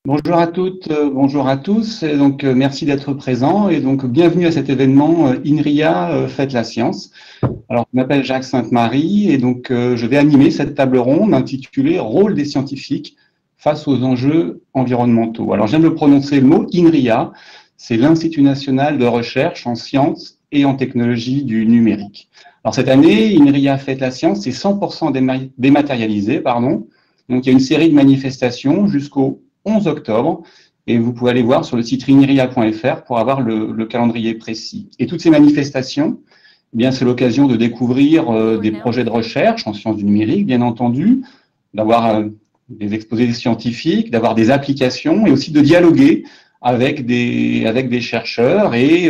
Bonjour à toutes, bonjour à tous. Et donc, merci d'être présents et donc bienvenue à cet événement INRIA Faites la science. Alors, je m'appelle Jacques Sainte-Marie et donc je vais animer cette table ronde intitulée Rôle des scientifiques face aux enjeux environnementaux. Alors, je viens de prononcer le mot INRIA, c'est l'Institut national de recherche en sciences et en technologie du numérique. Alors, cette année, INRIA Faites la science, c'est 100% dématérialisé, pardon. Donc, il y a une série de manifestations jusqu'au 11 octobre, et vous pouvez aller voir sur le site inria.fr pour avoir le calendrier précis. Et toutes ces manifestations, eh bien, c'est l'occasion de découvrir des projets de recherche en sciences du numérique, bien entendu, d'avoir des exposés scientifiques, d'avoir des applications et aussi de dialoguer avec des chercheurs et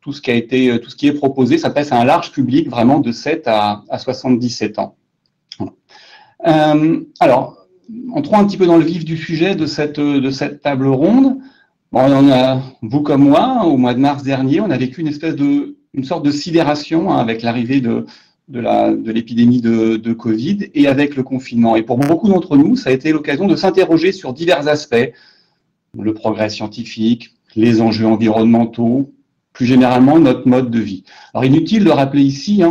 tout ce qui est proposé s'adresse à un large public vraiment de 7 à 77 ans. Alors, entrons un petit peu dans le vif du sujet de cette table ronde. Bon, on a, vous comme moi, au mois de mars dernier, on a vécu une sorte de sidération avec l'arrivée de l'épidémie de Covid et avec le confinement. Et pour beaucoup d'entre nous, ça a été l'occasion de s'interroger sur divers aspects, le progrès scientifique, les enjeux environnementaux, plus généralement notre mode de vie. Alors, inutile de rappeler ici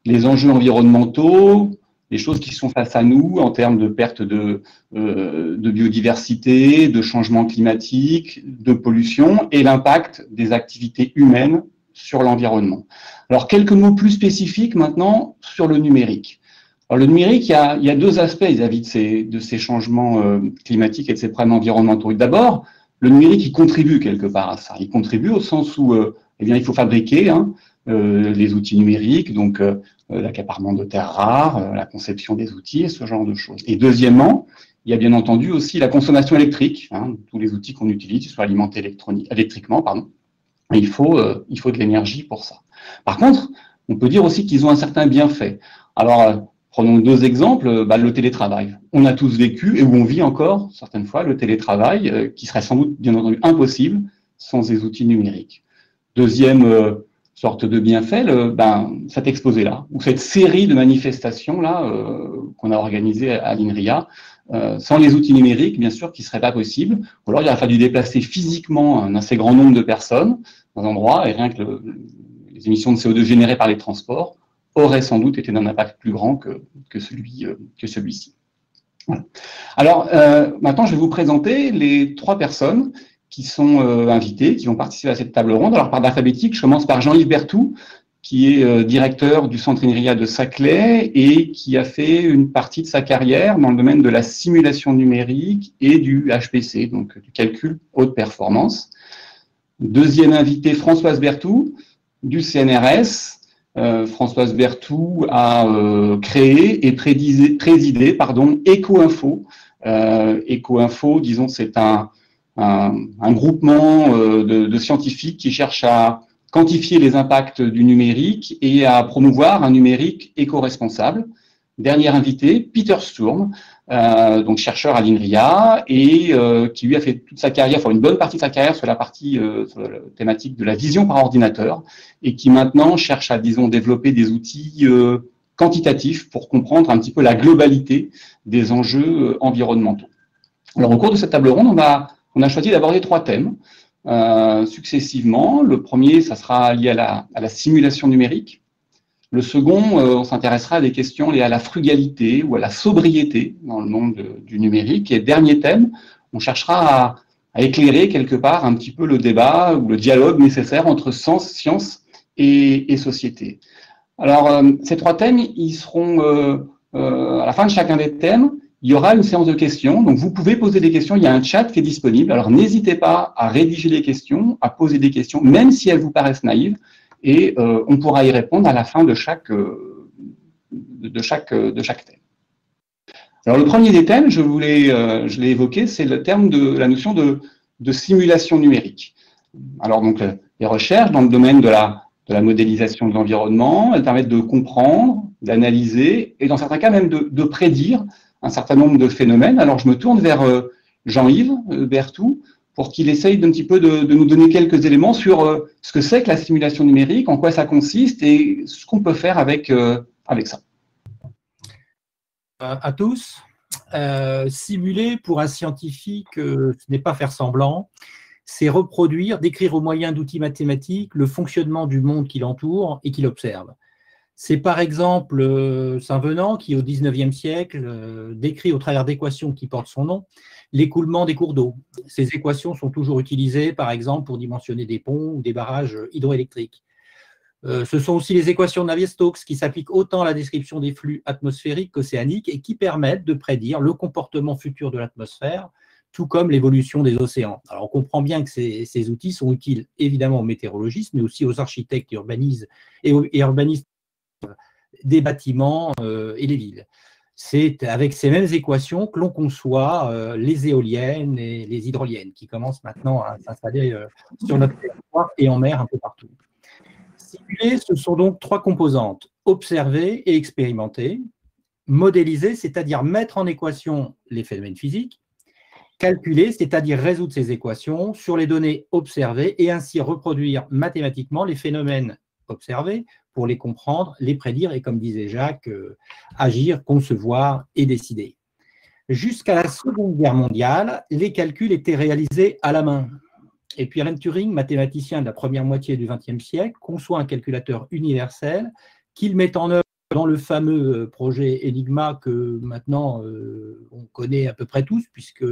les enjeux environnementaux, les choses qui sont face à nous en termes de perte de biodiversité, de changement climatique, de pollution et l'impact des activités humaines sur l'environnement. Alors, quelques mots plus spécifiques maintenant sur le numérique. Alors, le numérique, il y a deux aspects vis-à-vis de ces changements climatiques et de ces problèmes environnementaux. D'abord, le numérique, il contribue quelque part à ça. Il contribue au sens où eh bien, il faut fabriquer les outils numériques, donc l'accaparement de terres rares, la conception des outils et ce genre de choses. Et deuxièmement, il y a bien entendu aussi la consommation électrique, tous les outils qu'on utilise, qu'ils soient alimentés électriquement, pardon. Il faut de l'énergie pour ça. Par contre, on peut dire aussi qu'ils ont un certain bienfait. Alors, prenons deux exemples, le télétravail. On a tous vécu, et où on vit encore, certaines fois, le télétravail, qui serait sans doute, bien entendu, impossible sans ces outils numériques. Deuxième sorte de bienfait, cet exposé-là, ou cette série de manifestations-là qu'on a organisées à l'INRIA, sans les outils numériques, bien sûr, qui ne seraient pas possibles, ou alors il aurait fallu déplacer physiquement un assez grand nombre de personnes dans un endroit, et rien que les émissions de CO2 générées par les transports auraient sans doute été d'un impact plus grand que celui-ci. Voilà. Alors, maintenant, je vais vous présenter les trois personnes qui sont invités, qui vont participer à cette table ronde. Alors, par l'alphabétique, je commence par Jean-Yves Berthoud, qui est directeur du Centre INRIA de Saclay et qui a fait une partie de sa carrière dans le domaine de la simulation numérique et du HPC, donc du calcul haute performance. Deuxième invité, Françoise Berthoud, du CNRS. Françoise Berthoud a créé et présidé EcoInfo. EcoInfo, disons, c'est un groupement de scientifiques qui cherchent à quantifier les impacts du numérique et à promouvoir un numérique éco-responsable. Dernier invité, Peter Sturm, donc chercheur à l'INRIA et qui lui a fait toute sa carrière, enfin une bonne partie de sa carrière sur la thématique de la vision par ordinateur et qui maintenant cherche à, disons, développer des outils quantitatifs pour comprendre un petit peu la globalité des enjeux environnementaux. Alors, au cours de cette table ronde, on a choisi d'aborder trois thèmes successivement. Le premier, ça sera lié à la simulation numérique. Le second, on s'intéressera à des questions liées à la frugalité ou à la sobriété dans le monde du numérique. Et dernier thème, on cherchera à éclairer quelque part un petit peu le débat ou le dialogue nécessaire entre science et société. Alors, ces trois thèmes, ils seront à la fin de chacun des thèmes. Il y aura une séance de questions, donc vous pouvez poser des questions, il y a un chat qui est disponible, alors n'hésitez pas à rédiger des questions, à poser des questions, même si elles vous paraissent naïves, et on pourra y répondre à la fin de chaque thème. Alors le premier des thèmes, je l'ai évoqué, c'est le terme de la notion de simulation numérique. Alors donc les recherches dans le domaine de la modélisation de l'environnement, elles permettent de comprendre, d'analyser, et dans certains cas même de prédire un certain nombre de phénomènes. Alors, je me tourne vers Jean-Yves Berthoud pour qu'il essaye d'un petit peu de nous donner quelques éléments sur ce que c'est que la simulation numérique, en quoi ça consiste et ce qu'on peut faire avec ça. À tous, Simuler pour un scientifique, ce n'est pas faire semblant, c'est reproduire, décrire au moyen d'outils mathématiques le fonctionnement du monde qui l'entoure et qu'il observe. C'est par exemple Saint-Venant qui, au XIXe siècle, décrit au travers d'équations qui portent son nom l'écoulement des cours d'eau. Ces équations sont toujours utilisées, par exemple, pour dimensionner des ponts ou des barrages hydroélectriques. Ce sont aussi les équations de Navier-Stokes qui s'appliquent autant à la description des flux atmosphériques qu'océaniques et qui permettent de prédire le comportement futur de l'atmosphère, tout comme l'évolution des océans. Alors, on comprend bien que ces outils sont utiles évidemment aux météorologistes, mais aussi aux architectes et urbanistes des bâtiments et les villes. C'est avec ces mêmes équations que l'on conçoit les éoliennes et les hydroliennes qui commencent maintenant à s'installer sur notre territoire et en mer un peu partout. Simuler, ce sont donc trois composantes: observer et expérimenter, modéliser, c'est-à-dire mettre en équation les phénomènes physiques, calculer, c'est-à-dire résoudre ces équations sur les données observées et ainsi reproduire mathématiquement les phénomènes observés pour les comprendre, les prédire et, comme disait Jacques, agir, concevoir et décider. Jusqu'à la Seconde Guerre mondiale, les calculs étaient réalisés à la main. Et puis Alan Turing, mathématicien de la première moitié du XXe siècle, conçoit un calculateur universel qu'il met en œuvre dans le fameux projet Enigma que maintenant on connaît à peu près tous, puisque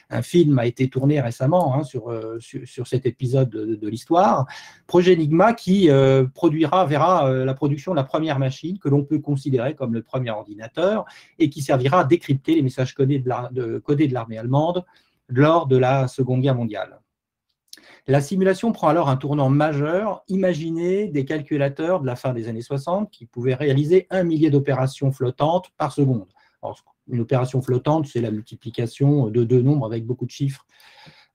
un film a été tourné récemment sur cet épisode de l'histoire. Projet Enigma qui verra la production de la première machine que l'on peut considérer comme le premier ordinateur et qui servira à décrypter les messages codés de l'armée allemande lors de la Seconde Guerre mondiale. La simulation prend alors un tournant majeur. Imaginez des calculateurs de la fin des années 60 qui pouvaient réaliser 1 millier d'opérations flottantes par seconde. Alors, une opération flottante, c'est la multiplication de deux nombres avec beaucoup de chiffres.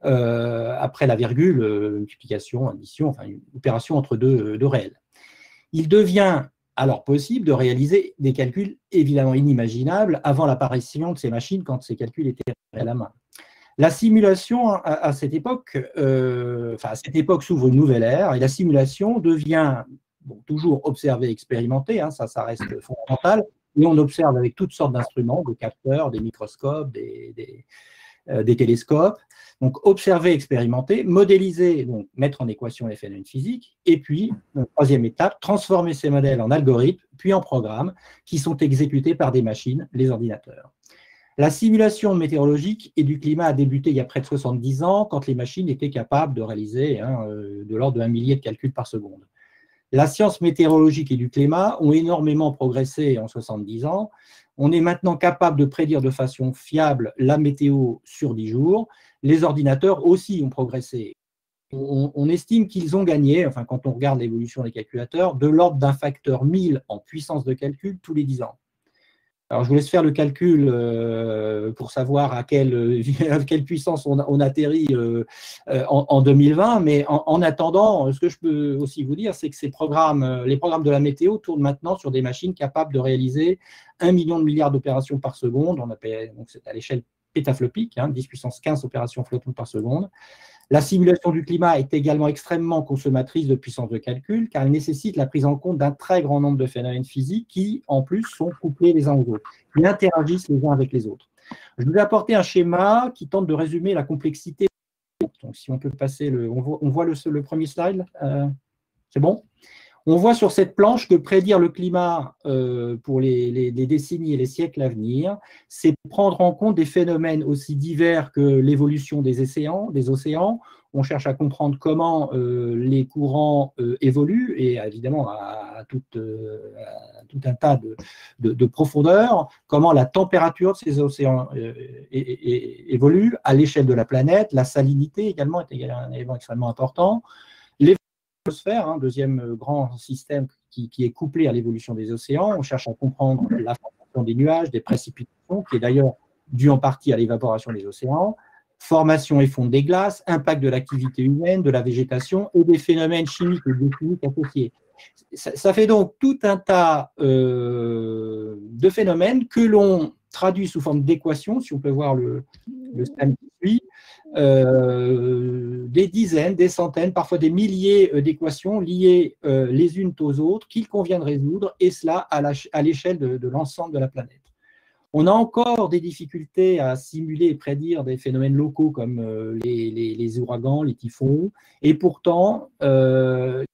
Après la virgule, multiplication, addition, enfin une opération entre deux réels. Il devient alors possible de réaliser des calculs évidemment inimaginables avant l'apparition de ces machines quand ces calculs étaient à la main. La simulation, à cette époque s'ouvre une nouvelle ère et la simulation devient toujours observée, expérimentée, ça reste fondamental, mais on observe avec toutes sortes d'instruments, des capteurs, des microscopes, des télescopes. Donc, observer, expérimenter, modéliser, donc mettre en équation les phénomènes physiques, et puis, troisième étape, transformer ces modèles en algorithmes, puis en programmes qui sont exécutés par des machines, les ordinateurs. La simulation météorologique et du climat a débuté il y a près de 70 ans, quand les machines étaient capables de réaliser de l'ordre de 1 millier de calculs par seconde. La science météorologique et du climat ont énormément progressé en 70 ans. On est maintenant capable de prédire de façon fiable la météo sur 10 jours. Les ordinateurs aussi ont progressé. On estime qu'ils ont gagné, enfin quand on regarde l'évolution des calculateurs, de l'ordre d'un facteur 1000 en puissance de calcul tous les 10 ans. Alors, je vous laisse faire le calcul pour savoir à quelle puissance on atterrit en 2020, mais en attendant, ce que je peux aussi vous dire, c'est que les programmes de la météo tournent maintenant sur des machines capables de réaliser 1 million de milliards d'opérations par seconde. On appelle, donc c'est à l'échelle pétaflopique, 10 puissance 15 opérations flottantes par seconde. La simulation du climat est également extrêmement consommatrice de puissance de calcul, car elle nécessite la prise en compte d'un très grand nombre de phénomènes physiques qui, en plus, sont couplés les uns aux autres, qui interagissent les uns avec les autres. Je vous ai apporté un schéma qui tente de résumer la complexité. Donc, si on peut passer, on voit le premier slide. C'est bon ? On voit sur cette planche que prédire le climat pour les décennies et les siècles à venir, c'est prendre en compte des phénomènes aussi divers que l'évolution des océans. On cherche à comprendre comment les courants évoluent et évidemment à tout un tas de profondeurs, comment la température de ces océans évolue à l'échelle de la planète, la salinité également est un élément extrêmement important. L'atmosphère, deuxième grand système qui est couplé à l'évolution des océans. On cherche à comprendre la formation des nuages, des précipitations, qui est d'ailleurs due en partie à l'évaporation des océans, formation et fonte des glaces, impact de l'activité humaine, de la végétation et des phénomènes chimiques et biochimiques associés. Ça fait donc tout un tas de phénomènes que l'on traduit sous forme d'équations, si on peut voir le schème qui suit, des dizaines, des centaines, parfois des milliers d'équations liées les unes aux autres qu'il convient de résoudre, et cela à l'échelle de l'ensemble de la planète. On a encore des difficultés à simuler et prédire des phénomènes locaux comme les ouragans, les typhons, et pourtant, de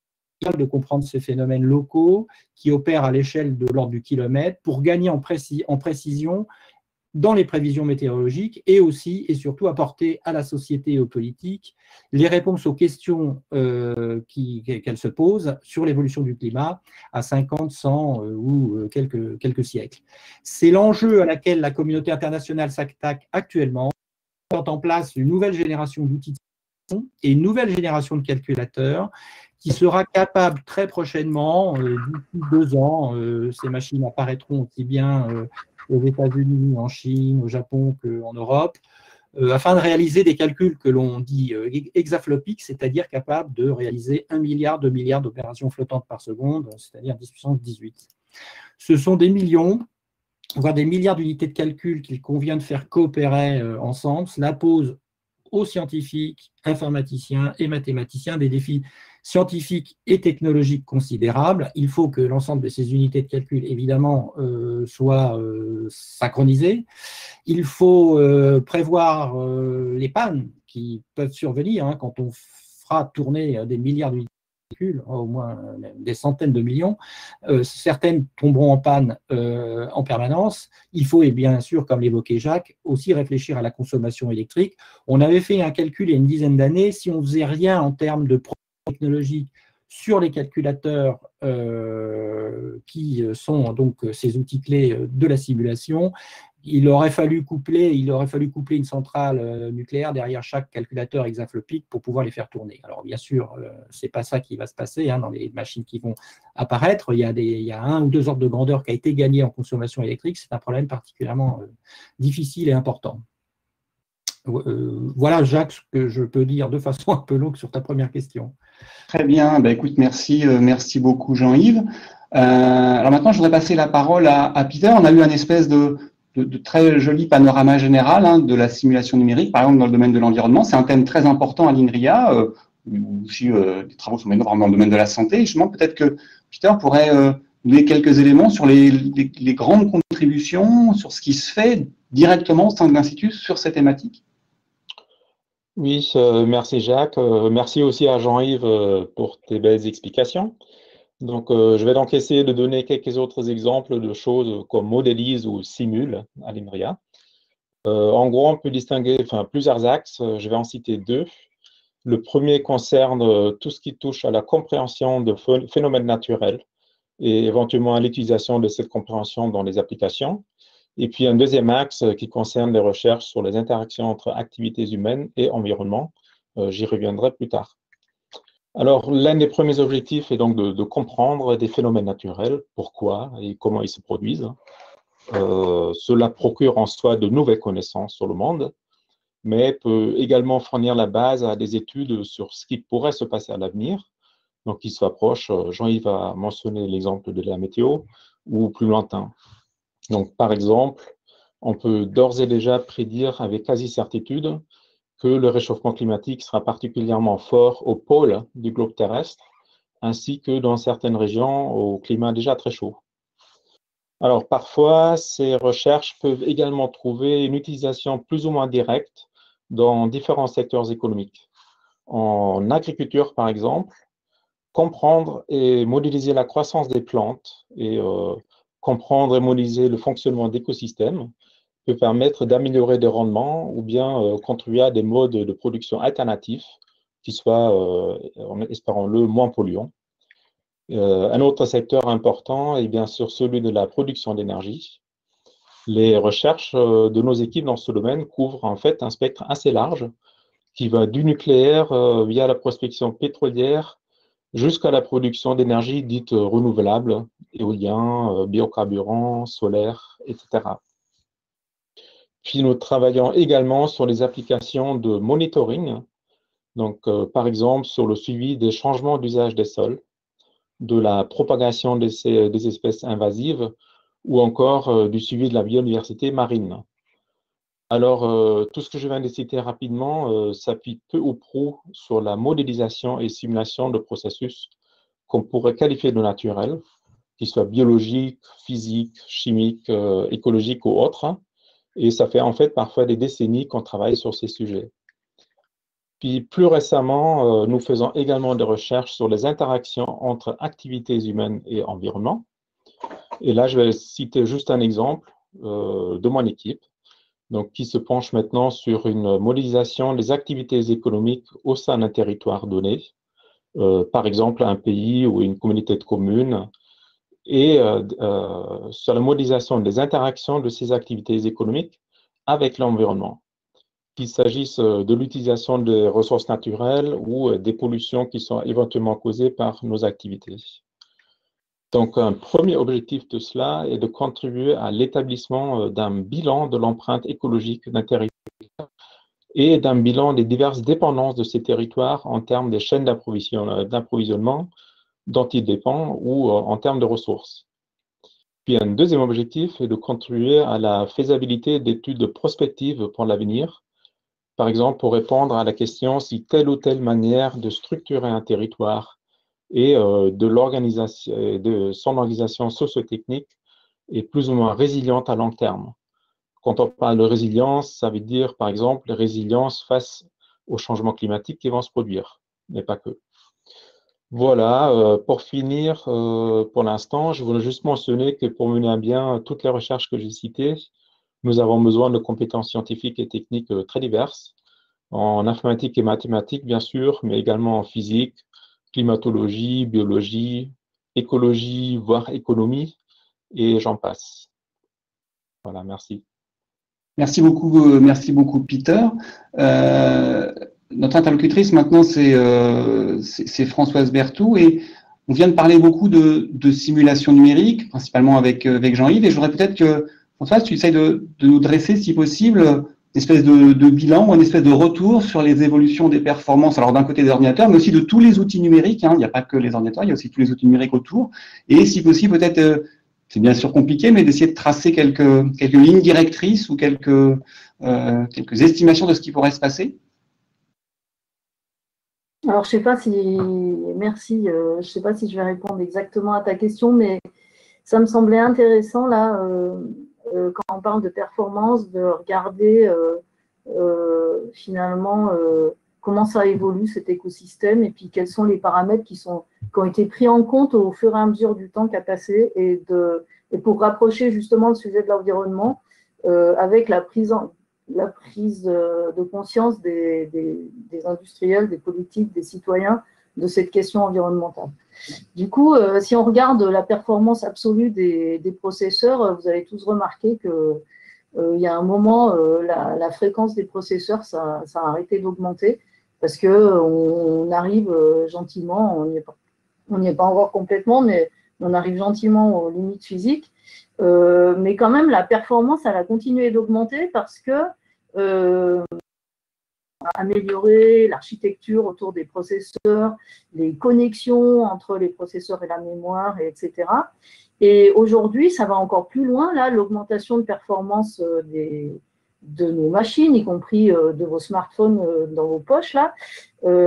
comprendre ces phénomènes locaux qui opèrent à l'échelle de l'ordre du kilomètre pour gagner en précision dans les prévisions météorologiques et aussi et surtout apporter à la société et aux politiques les réponses aux questions qu'elles se posent sur l'évolution du climat à 50, 100 ou quelques siècles. C'est l'enjeu à laquelle la communauté internationale s'attaque actuellement, en mettant en place une nouvelle génération d'outils et une nouvelle génération de calculateurs qui sera capable très prochainement, d'ici 2 ans, ces machines apparaîtront aussi bien aux États-Unis, en Chine, au Japon qu'en Europe, afin de réaliser des calculs que l'on dit hexaflopiques, c'est-à-dire capables de réaliser 1 milliard, 2 milliards d'opérations flottantes par seconde, c'est-à-dire 10 puissance 18. Ce sont des millions, voire des milliards d'unités de calcul qu'il convient de faire coopérer ensemble. Cela pose aux scientifiques, informaticiens et mathématiciens des défis scientifiques et technologiques considérables. Il faut que l'ensemble de ces unités de calcul, évidemment, soient synchronisées. Il faut prévoir les pannes qui peuvent survenir quand on fera tourner des milliards d'unités de calcul, au moins des centaines de millions. Certaines tomberont en panne en permanence. Il faut, et bien sûr, comme l'évoquait Jacques, aussi réfléchir à la consommation électrique. On avait fait un calcul il y a une dizaine d'années. Si on ne faisait rien en termes de technologique sur les calculateurs qui sont donc ces outils clés de la simulation, il aurait fallu coupler une centrale nucléaire derrière chaque calculateur hexaflopique pour pouvoir les faire tourner. Alors bien sûr, ce n'est pas ça qui va se passer dans les machines qui vont apparaître. Il y a 1 ou 2 ordres de grandeur qui a été gagné en consommation électrique. C'est un problème particulièrement difficile et important. Voilà, Jacques, ce que je peux dire de façon un peu longue sur ta première question. Très bien. Écoute, merci beaucoup, Jean-Yves. Alors maintenant, je voudrais passer la parole à Peter. On a eu un espèce de très joli panorama général de la simulation numérique, par exemple dans le domaine de l'environnement. C'est un thème très important à l'INRIA, aussi des travaux sont menés vraiment dans le domaine de la santé. Justement, peut-être que Peter pourrait donner quelques éléments sur les grandes contributions, sur ce qui se fait directement au sein de l'Institut sur ces thématiques. Oui, merci Jacques. Merci aussi à Jean-Yves pour tes belles explications. Donc, je vais donc essayer de donner quelques autres exemples de choses comme modélise ou simule à l'INRIA. En gros, on peut distinguer plusieurs axes. Je vais en citer 2. Le premier concerne tout ce qui touche à la compréhension de phénomènes naturels et éventuellement à l'utilisation de cette compréhension dans les applications. Et puis un deuxième axe qui concerne les recherches sur les interactions entre activités humaines et environnement. J'y reviendrai plus tard. Alors, l'un des premiers objectifs est donc de comprendre des phénomènes naturels, pourquoi et comment ils se produisent. Cela procure en soi de nouvelles connaissances sur le monde, mais peut également fournir la base à des études sur ce qui pourrait se passer à l'avenir. Donc, qui soit proche, Jean-Yves a mentionné l'exemple de la météo, ou plus lointain. Donc, par exemple, on peut d'ores et déjà prédire avec quasi-certitude que le réchauffement climatique sera particulièrement fort au pôle du globe terrestre, ainsi que dans certaines régions au climat déjà très chaud. Alors, parfois, ces recherches peuvent également trouver une utilisation plus ou moins directe dans différents secteurs économiques. En agriculture, par exemple, comprendre et modéliser la croissance des plantes et comprendre et modéliser le fonctionnement d'écosystèmes peut permettre d'améliorer des rendements ou bien contribuer à des modes de production alternatifs qui soient, espérons-le, moins polluants. Un autre secteur important est bien sûr celui de la production d'énergie. Les recherches de nos équipes dans ce domaine couvrent en fait un spectre assez large qui va du nucléaire via la prospection pétrolière jusqu'à la production d'énergie dite renouvelable, éolien, biocarburant, solaire, etc. Puis nous travaillons également sur les applications de monitoring, donc par exemple sur le suivi des changements d'usage des sols, de la propagation des espèces invasives ou encore du suivi de la biodiversité marine. Alors, tout ce que je viens de citer rapidement s'appuie peu ou prou sur la modélisation et simulation de processus qu'on pourrait qualifier de naturels, qu'ils soient biologiques, physiques, chimiques, écologiques ou autres. Et ça fait en fait parfois des décennies qu'on travaille sur ces sujets. Puis plus récemment, nous faisons également des recherches sur les interactions entre activités humaines et environnement. Et là, je vais citer juste un exemple de mon équipe, donc, qui se penche maintenant sur une modélisation des activités économiques au sein d'un territoire donné, par exemple un pays ou une communauté de communes, et sur la modélisation des interactions de ces activités économiques avec l'environnement, qu'il s'agisse de l'utilisation des ressources naturelles ou des pollutions qui sont éventuellement causées par nos activités. Donc, un premier objectif de cela est de contribuer à l'établissement d'un bilan de l'empreinte écologique d'un territoire et d'un bilan des diverses dépendances de ces territoires en termes des chaînes d'approvisionnement dont il dépend ou en termes de ressources. Puis un deuxième objectif est de contribuer à la faisabilité d'études prospectives pour l'avenir, par exemple pour répondre à la question si telle ou telle manière de structurer un territoire et de son organisation socio-technique est plus ou moins résiliente à long terme. Quand on parle de résilience, ça veut dire, par exemple, résilience face aux changements climatiques qui vont se produire, mais pas que. Voilà, pour finir, pour l'instant, je voulais juste mentionner que pour mener à bien toutes les recherches que j'ai citées, nous avons besoin de compétences scientifiques et techniques très diverses, en informatique et mathématiques, bien sûr, mais également en physique, climatologie, biologie, écologie, voire économie, et j'en passe. Voilà, merci. Merci beaucoup Peter. Notre interlocutrice maintenant, c'est Françoise Berthoud, et on vient de parler beaucoup de simulation numérique, principalement avec Jean-Yves, et je voudrais peut-être que, Françoise, tu essayes de nous dresser, si possible, une espèce de bilan ou une espèce de retour sur les évolutions des performances, alors d'un côté des ordinateurs, mais aussi de tous les outils numériques, hein. Il n'y a pas que les ordinateurs, il y a aussi tous les outils numériques autour, et si possible, peut-être, c'est bien sûr compliqué, mais d'essayer de tracer quelques lignes directrices ou quelques estimations de ce qui pourrait se passer. Alors, je sais pas si, merci, je sais pas si je vais répondre exactement à ta question, mais ça me semblait intéressant là, quand on parle de performance, de regarder finalement comment ça évolue cet écosystème et puis quels sont les paramètres qui ont été pris en compte au fur et à mesure du temps qui a passé et pour rapprocher justement le sujet de l'environnement avec la prise de conscience des industriels, des politiques, des citoyens de cette question environnementale. Du coup, si on regarde la performance absolue des processeurs, vous avez tous remarqué que il y a un moment, la fréquence des processeurs, ça a arrêté d'augmenter parce qu'on arrive gentiment, on n'y est pas encore complètement, mais on arrive gentiment aux limites physiques. Mais quand même, la performance, elle a continué d'augmenter parce que améliorer l'architecture autour des processeurs, les connexions entre les processeurs et la mémoire, etc. Et aujourd'hui, ça va encore plus loin, là, l'augmentation de performance de nos machines, y compris de vos smartphones dans vos poches, là.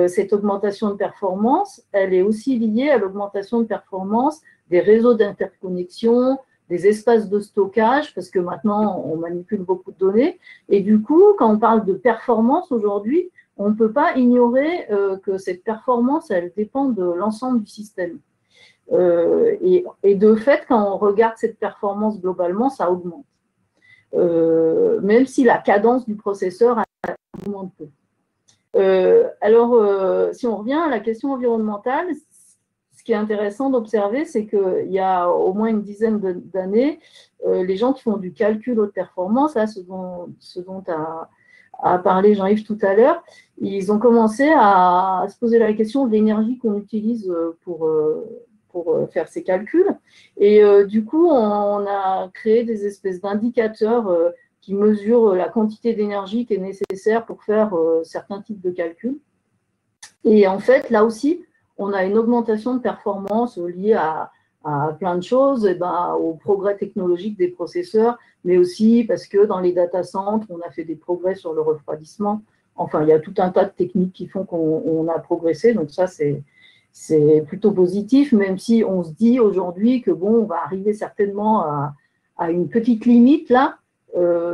Cette augmentation de performance, elle est aussi liée à l'augmentation de performance des réseaux d'interconnexion, des espaces de stockage, parce que maintenant, on manipule beaucoup de données. Et du coup, quand on parle de performance aujourd'hui, on ne peut pas ignorer que cette performance, elle dépend de l'ensemble du système. Et de fait, quand on regarde cette performance globalement, ça augmente. Même si la cadence du processeur augmente peu. Alors, si on revient à la question environnementale, ce qui est intéressant d'observer, c'est qu'il y a au moins une dizaine d'années, les gens qui font du calcul haute performance, là, ce dont a parlé Jean-Yves tout à l'heure, ils ont commencé à se poser la question de l'énergie qu'on utilise pour faire ces calculs. Et du coup, on a créé des espèces d'indicateurs qui mesurent la quantité d'énergie qui est nécessaire pour faire certains types de calculs. Et en fait, là aussi, on a une augmentation de performance liée à plein de choses, et au progrès technologique des processeurs, mais aussi parce que dans les data centers, on a fait des progrès sur le refroidissement. Enfin, il y a tout un tas de techniques qui font qu'on a progressé. Donc ça, c'est c'est plutôt positif, même si on se dit aujourd'hui que bon, on va arriver certainement à une petite limite là,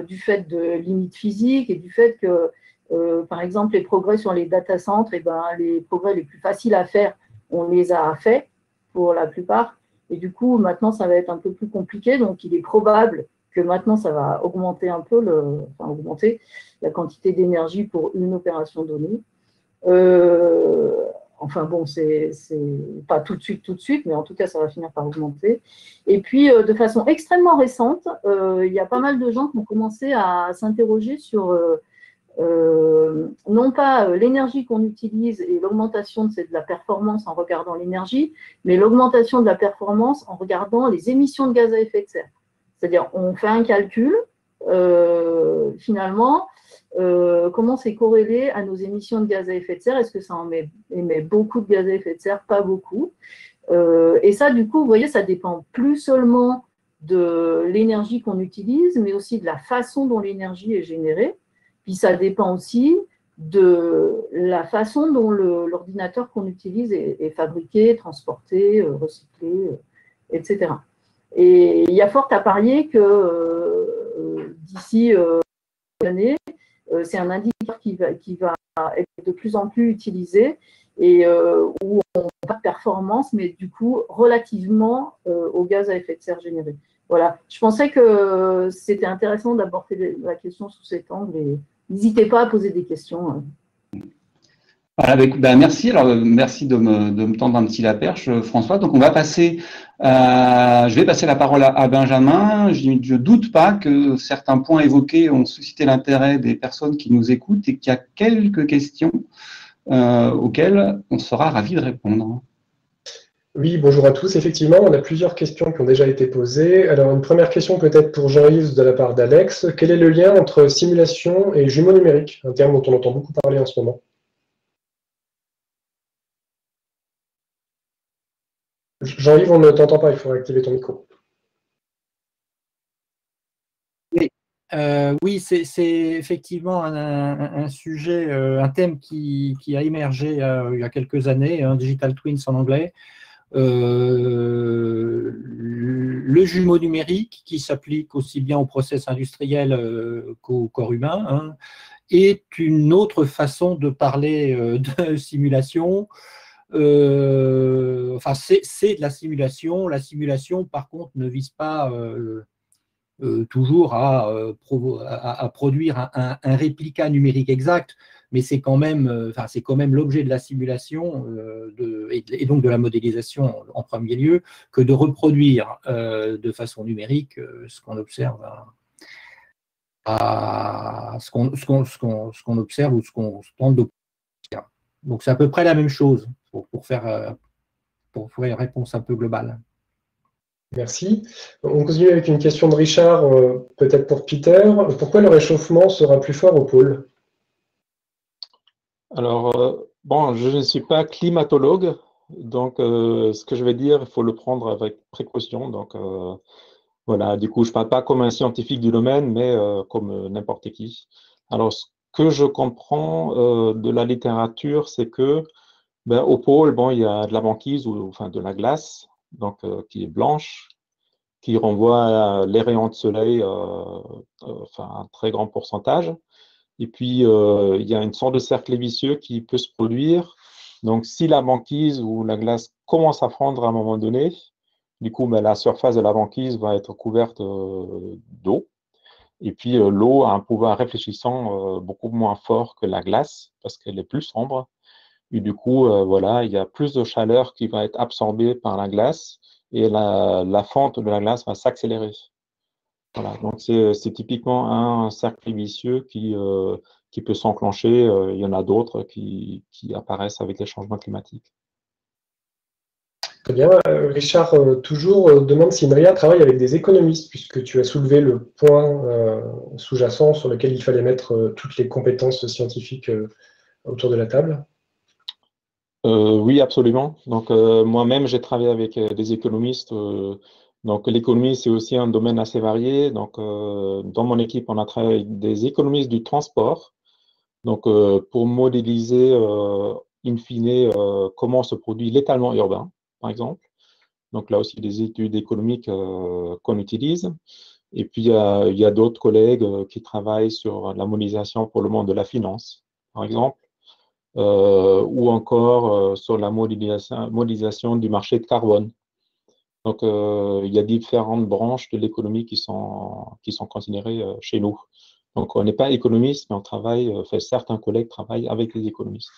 du fait de limites physiques et du fait que, par exemple, les progrès sur les data centres, et ben, les progrès les plus faciles à faire, on les a faits pour la plupart. Et du coup, maintenant, ça va être un peu plus compliqué. Donc, il est probable que maintenant, ça va augmenter un peu augmenter la quantité d'énergie pour une opération donnée. Enfin bon, c'est pas tout de suite, mais en tout cas, ça va finir par augmenter. Et puis, de façon extrêmement récente, il y a pas mal de gens qui ont commencé à s'interroger sur non pas l'énergie qu'on utilise et l'augmentation de la performance en regardant l'énergie, mais l'augmentation de la performance en regardant les émissions de gaz à effet de serre. C'est-à-dire, on fait un calcul, finalement, comment c'est corrélé à nos émissions de gaz à effet de serre. Est-ce que ça émet beaucoup de gaz à effet de serre? Pas beaucoup. Et ça, du coup, vous voyez, ça dépend plus seulement de l'énergie qu'on utilise, mais aussi de la façon dont l'énergie est générée. Puis ça dépend aussi de la façon dont l'ordinateur qu'on utilise est fabriqué, transporté, recyclé, etc. Et il y a fort à parier que d'ici une année, c'est un indicateur qui va être de plus en plus utilisé et où on n'a pas de performance, mais du coup, relativement au gaz à effet de serre généré. Voilà, je pensais que c'était intéressant d'aborder la question sous cet angle et n'hésitez pas à poser des questions. Voilà, merci. Alors, merci de me tendre un petit la perche, François. Donc, on va passer, je vais passer la parole à Benjamin. Je doute pas que certains points évoqués ont suscité l'intérêt des personnes qui nous écoutent et qu'il y a quelques questions auxquelles on sera ravis de répondre. Oui, bonjour à tous. Effectivement, on a plusieurs questions qui ont déjà été posées. Alors, une première question peut-être pour Jean-Yves de la part d'Alex. Quel est le lien entre simulation et jumeaux numériques, un terme dont on entend beaucoup parler en ce moment? Jean-Yves, on ne t'entend pas, il faut activer ton micro. Oui, c'est effectivement un sujet, un thème qui a émergé il y a quelques années, Digital Twins en anglais. Le jumeau numérique qui s'applique aussi bien au process industriel qu'au corps humain est une autre façon de parler de simulation. Enfin, c'est de la simulation. La simulation, par contre, ne vise pas toujours à produire un réplica numérique exact, mais c'est quand même l'objet de la simulation et donc de la modélisation en premier lieu, que de reproduire de façon numérique ce qu'on observe ce qu'on observe ou ce qu'on tente d'observer. Donc c'est à peu près la même chose pour faire une réponse un peu globale. Merci. On continue avec une question de Richard, peut-être pour Peter. Pourquoi le réchauffement sera plus fort au pôle? Alors, bon, je ne suis pas climatologue, donc ce que je vais dire, il faut le prendre avec précaution. Donc, voilà, du coup, je ne parle pas comme un scientifique du domaine, mais comme n'importe qui. Alors, ce que je comprends de la littérature, c'est que au pôle, bon, il y a de la banquise ou enfin de la glace, donc qui est blanche, qui renvoie les rayons de soleil, enfin un très grand pourcentage. Et puis il y a une sorte de cercle vicieux qui peut se produire. Donc, si la banquise ou la glace commence à fondre à un moment donné, du coup, la surface de la banquise va être couverte d'eau. Et puis, l'eau a un pouvoir réfléchissant beaucoup moins fort que la glace parce qu'elle est plus sombre. Et du coup, voilà, il y a plus de chaleur qui va être absorbée par la glace et la fonte de la glace va s'accélérer. Voilà, donc c'est typiquement un cercle vicieux qui peut s'enclencher. Il y en a d'autres qui apparaissent avec les changements climatiques. Très bien. Richard, toujours, demande si INRIA travaille avec des économistes, puisque tu as soulevé le point sous-jacent sur lequel il fallait mettre toutes les compétences scientifiques autour de la table. Oui, absolument. Donc, moi-même, j'ai travaillé avec des économistes. Donc, l'économie, c'est aussi un domaine assez varié. Donc, dans mon équipe, on a travaillé avec des économistes du transport. Donc, pour modéliser in fine, comment se produit l'étalement urbain, par exemple. Donc là aussi, des études économiques qu'on utilise. Et puis, il y a d'autres collègues qui travaillent sur la modélisation pour le monde de la finance, par exemple, ou encore sur la modélisation du marché de carbone. Donc, il y a différentes branches de l'économie qui sont considérées chez nous. Donc, on n'est pas économiste, mais on travaille, enfin, certains collègues travaillent avec les économistes.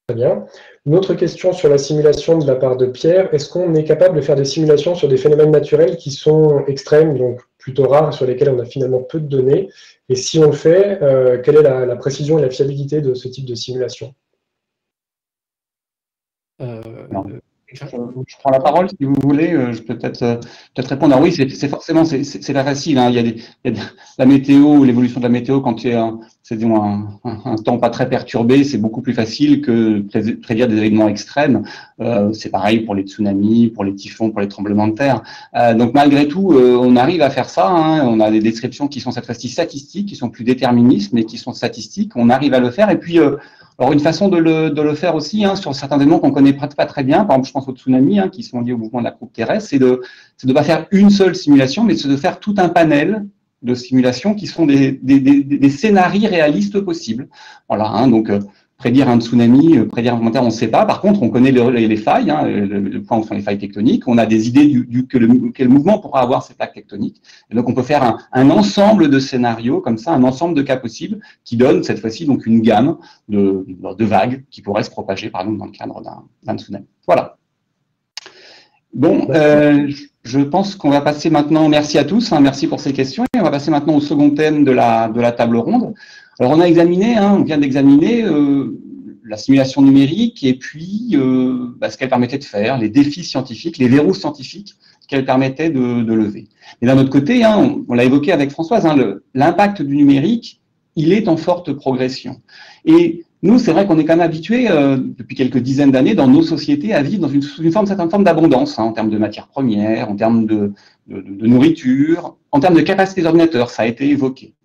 Très bien. Une autre question sur la simulation de la part de Pierre. Est-ce qu'on est capable de faire des simulations sur des phénomènes naturels qui sont extrêmes, donc plutôt rares, sur lesquels on a finalement peu de données? Et si on le fait, quelle est la précision et la fiabilité de ce type de simulation? Je prends la parole si vous voulez, je peux peut-être répondre. Alors oui, c'est forcément, c'est pas facile, hein. Il y a la météo, l'évolution de la météo, quand il y a un temps pas très perturbé, c'est beaucoup plus facile que prédire des événements extrêmes. C'est pareil pour les tsunamis, pour les typhons, pour les tremblements de terre. Donc malgré tout, on arrive à faire ça, hein. On a des descriptions qui sont cette fois-ci statistiques, qui sont plus déterministes, mais qui sont statistiques. On arrive à le faire. Et puis alors, une façon de le faire aussi, hein, sur certains événements qu'on ne connaît pas très bien, par exemple, je pense aux tsunamis, hein, qui sont liés au mouvement de la croupe terrestre, c'est de pas faire une seule simulation, mais c'est de faire tout un panel de simulations qui sont des scénarios réalistes possibles. Voilà, hein, donc prédire un tsunami, prédire un tremblement de terre, on ne sait pas. Par contre, on connaît les failles, hein, le point où sont les failles tectoniques. On a des idées quel mouvement pourra avoir ces plaques tectoniques. Et donc, on peut faire un ensemble de scénarios comme ça, un ensemble de cas possibles qui donne cette fois-ci donc une gamme de vagues qui pourraient se propager, par exemple, dans le cadre d'un tsunami. Voilà. Bon, je pense qu'on va passer maintenant, merci à tous, hein, merci pour ces questions, et on va passer maintenant au second thème de la table ronde. Alors, on a examiné, hein, on vient d'examiner la simulation numérique et puis ce qu'elle permettait de faire, les défis scientifiques, les verrous scientifiques qu'elle permettait de lever. Et d'un autre côté, hein, on l'a évoqué avec Françoise, hein, l'impact du numérique, il est en forte progression. Et nous, c'est vrai qu'on est quand même habitués, depuis quelques dizaines d'années, dans nos sociétés, à vivre dans une certaine forme d'abondance, hein, en termes de matières premières, en termes de nourriture, en termes de capacité d'ordinateur, ça a été évoqué.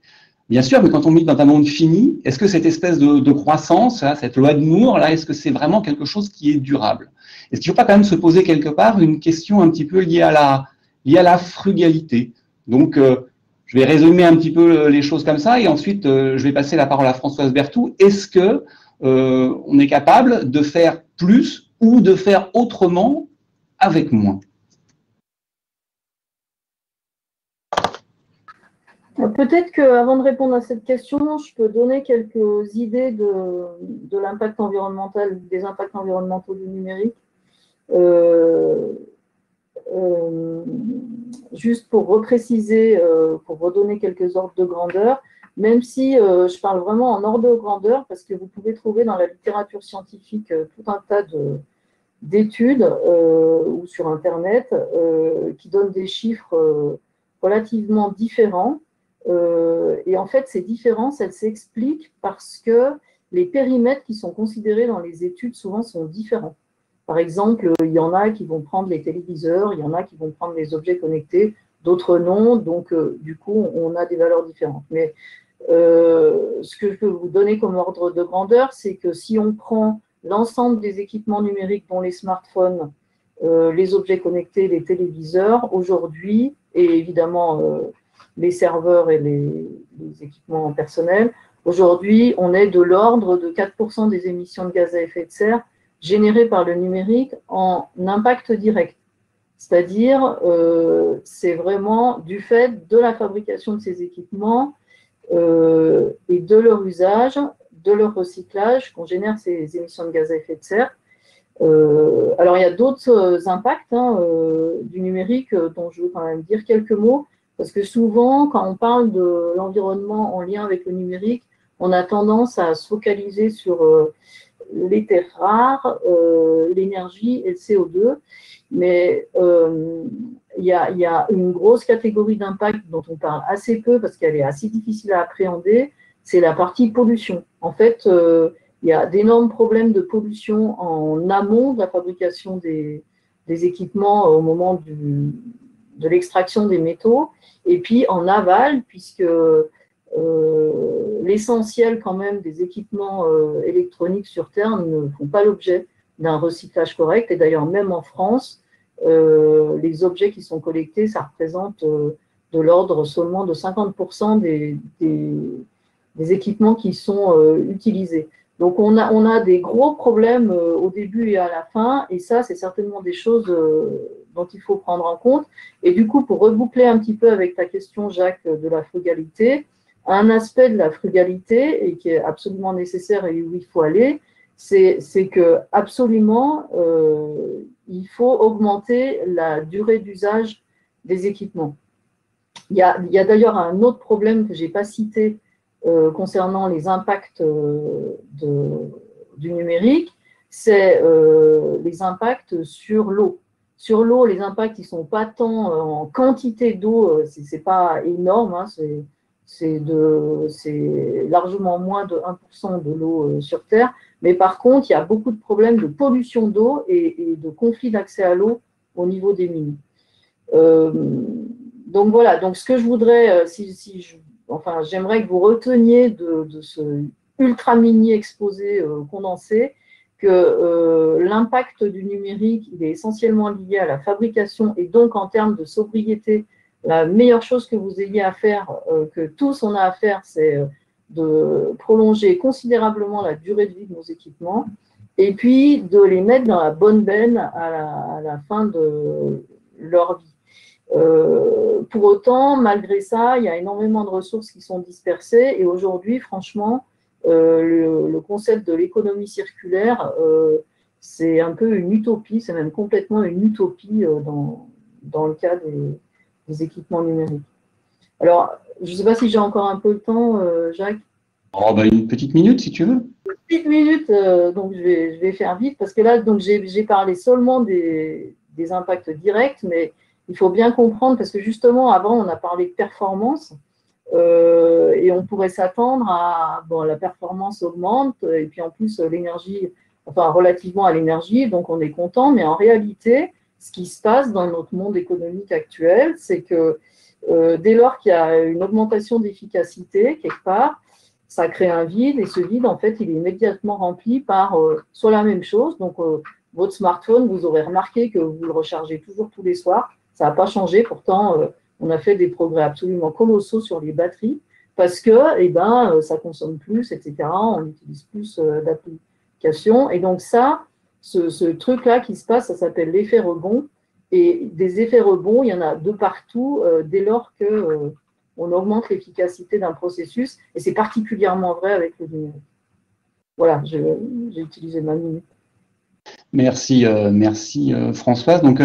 Bien sûr, mais quand on vit dans un monde fini, est-ce que cette espèce de croissance, là, cette loi de Moore, là, est-ce que c'est vraiment quelque chose qui est durable? Est-ce qu'il ne faut pas quand même se poser quelque part une question un petit peu liée à la frugalité? Donc, je vais résumer un petit peu les choses comme ça et ensuite, je vais passer la parole à Françoise Berthoud. Est-ce que on est capable de faire plus ou de faire autrement avec moins? Peut-être qu'avant de répondre à cette question, je peux donner quelques idées de l'impact environnemental, des impacts environnementaux du numérique. Juste pour repréciser, pour redonner quelques ordres de grandeur, même si je parle vraiment en ordre de grandeur, parce que vous pouvez trouver dans la littérature scientifique tout un tas d'études ou sur Internet qui donnent des chiffres relativement différents. Et en fait, ces différences, elles s'expliquent parce que les périmètres qui sont considérés dans les études souvent sont différents. Par exemple, il y en a qui vont prendre les téléviseurs, il y en a qui vont prendre les objets connectés, d'autres non, donc du coup, on a des valeurs différentes. Mais ce que je peux vous donner comme ordre de grandeur, c'est que si on prend l'ensemble des équipements numériques, dont les smartphones, les objets connectés, les téléviseurs, aujourd'hui, et évidemment les serveurs et les équipements personnels, aujourd'hui, on est de l'ordre de 4% des émissions de gaz à effet de serre générées par le numérique en impact direct. C'est-à-dire, c'est vraiment du fait de la fabrication de ces équipements et de leur usage, de leur recyclage qu'on génère ces émissions de gaz à effet de serre. Alors, il y a d'autres impacts du numérique dont je veux quand même dire quelques mots, parce que souvent, quand on parle de l'environnement en lien avec le numérique, on a tendance à se focaliser sur les terres rares, l'énergie et le CO2. Mais il y a une grosse catégorie d'impact dont on parle assez peu parce qu'elle est assez difficile à appréhender, c'est la partie pollution. En fait, il y a d'énormes problèmes de pollution en amont de la fabrication des équipements au moment de l'extraction des métaux, et puis en aval, puisque l'essentiel quand même des équipements électroniques sur Terre ne font pas l'objet d'un recyclage correct. Et d'ailleurs, même en France, les objets qui sont collectés, ça représente de l'ordre seulement de 50% des équipements qui sont utilisés. Donc, on a des gros problèmes au début et à la fin, et ça, c'est certainement des choses dont il faut prendre en compte. Et du coup, pour reboucler un petit peu avec ta question, Jacques, de la frugalité, un aspect de la frugalité, et qui est absolument nécessaire et où il faut aller, c'est que absolument, il faut augmenter la durée d'usage des équipements. Il y a d'ailleurs un autre problème que je n'ai pas cité concernant les impacts du numérique, c'est les impacts sur l'eau. Sur l'eau, les impacts, ils ne sont pas tant en quantité d'eau, ce n'est pas énorme, hein, c'est largement moins de 1% de l'eau sur Terre, mais par contre, il y a beaucoup de problèmes de pollution d'eau et de conflits d'accès à l'eau au niveau des mines. Donc voilà, donc ce que je voudrais, j'aimerais que vous reteniez de ce ultra mini exposé condensé, que l'impact du numérique, il est essentiellement lié à la fabrication, et donc en termes de sobriété, la meilleure chose que vous ayez à faire, que tous on a à faire, c'est de prolonger considérablement la durée de vie de nos équipements, et puis de les mettre dans la bonne benne à la fin de leur vie. Pour autant, malgré ça, il y a énormément de ressources qui sont dispersées, et aujourd'hui, franchement, le concept de l'économie circulaire, c'est un peu une utopie, c'est même complètement une utopie dans le cas des équipements numériques. Alors, je ne sais pas si j'ai encore un peu le temps, Jacques. Oh, bah, une petite minute, si tu veux. Une petite minute, donc je vais faire vite, parce que là, j'ai parlé seulement des impacts directs, mais il faut bien comprendre, parce que justement, avant, on a parlé de performance, et on pourrait s'attendre à, bon, la performance augmente, et puis en plus, l'énergie, enfin, relativement à l'énergie, donc on est content, mais en réalité, ce qui se passe dans notre monde économique actuel, c'est que dès lors qu'il y a une augmentation d'efficacité, quelque part, ça crée un vide, et ce vide, en fait, il est immédiatement rempli par soit la même chose, donc votre smartphone, vous aurez remarqué que vous le rechargez toujours tous les soirs, ça n'a pas changé, pourtant, on a fait des progrès absolument colossaux sur les batteries, parce que ça consomme plus, etc., on utilise plus d'applications, et donc ça, ce truc-là qui se passe, ça s'appelle l'effet rebond, et des effets rebonds, il y en a de partout dès lors que on augmente l'efficacité d'un processus, et c'est particulièrement vrai avec le numérique. Voilà, j'ai utilisé ma minute. Merci, Françoise. Donc,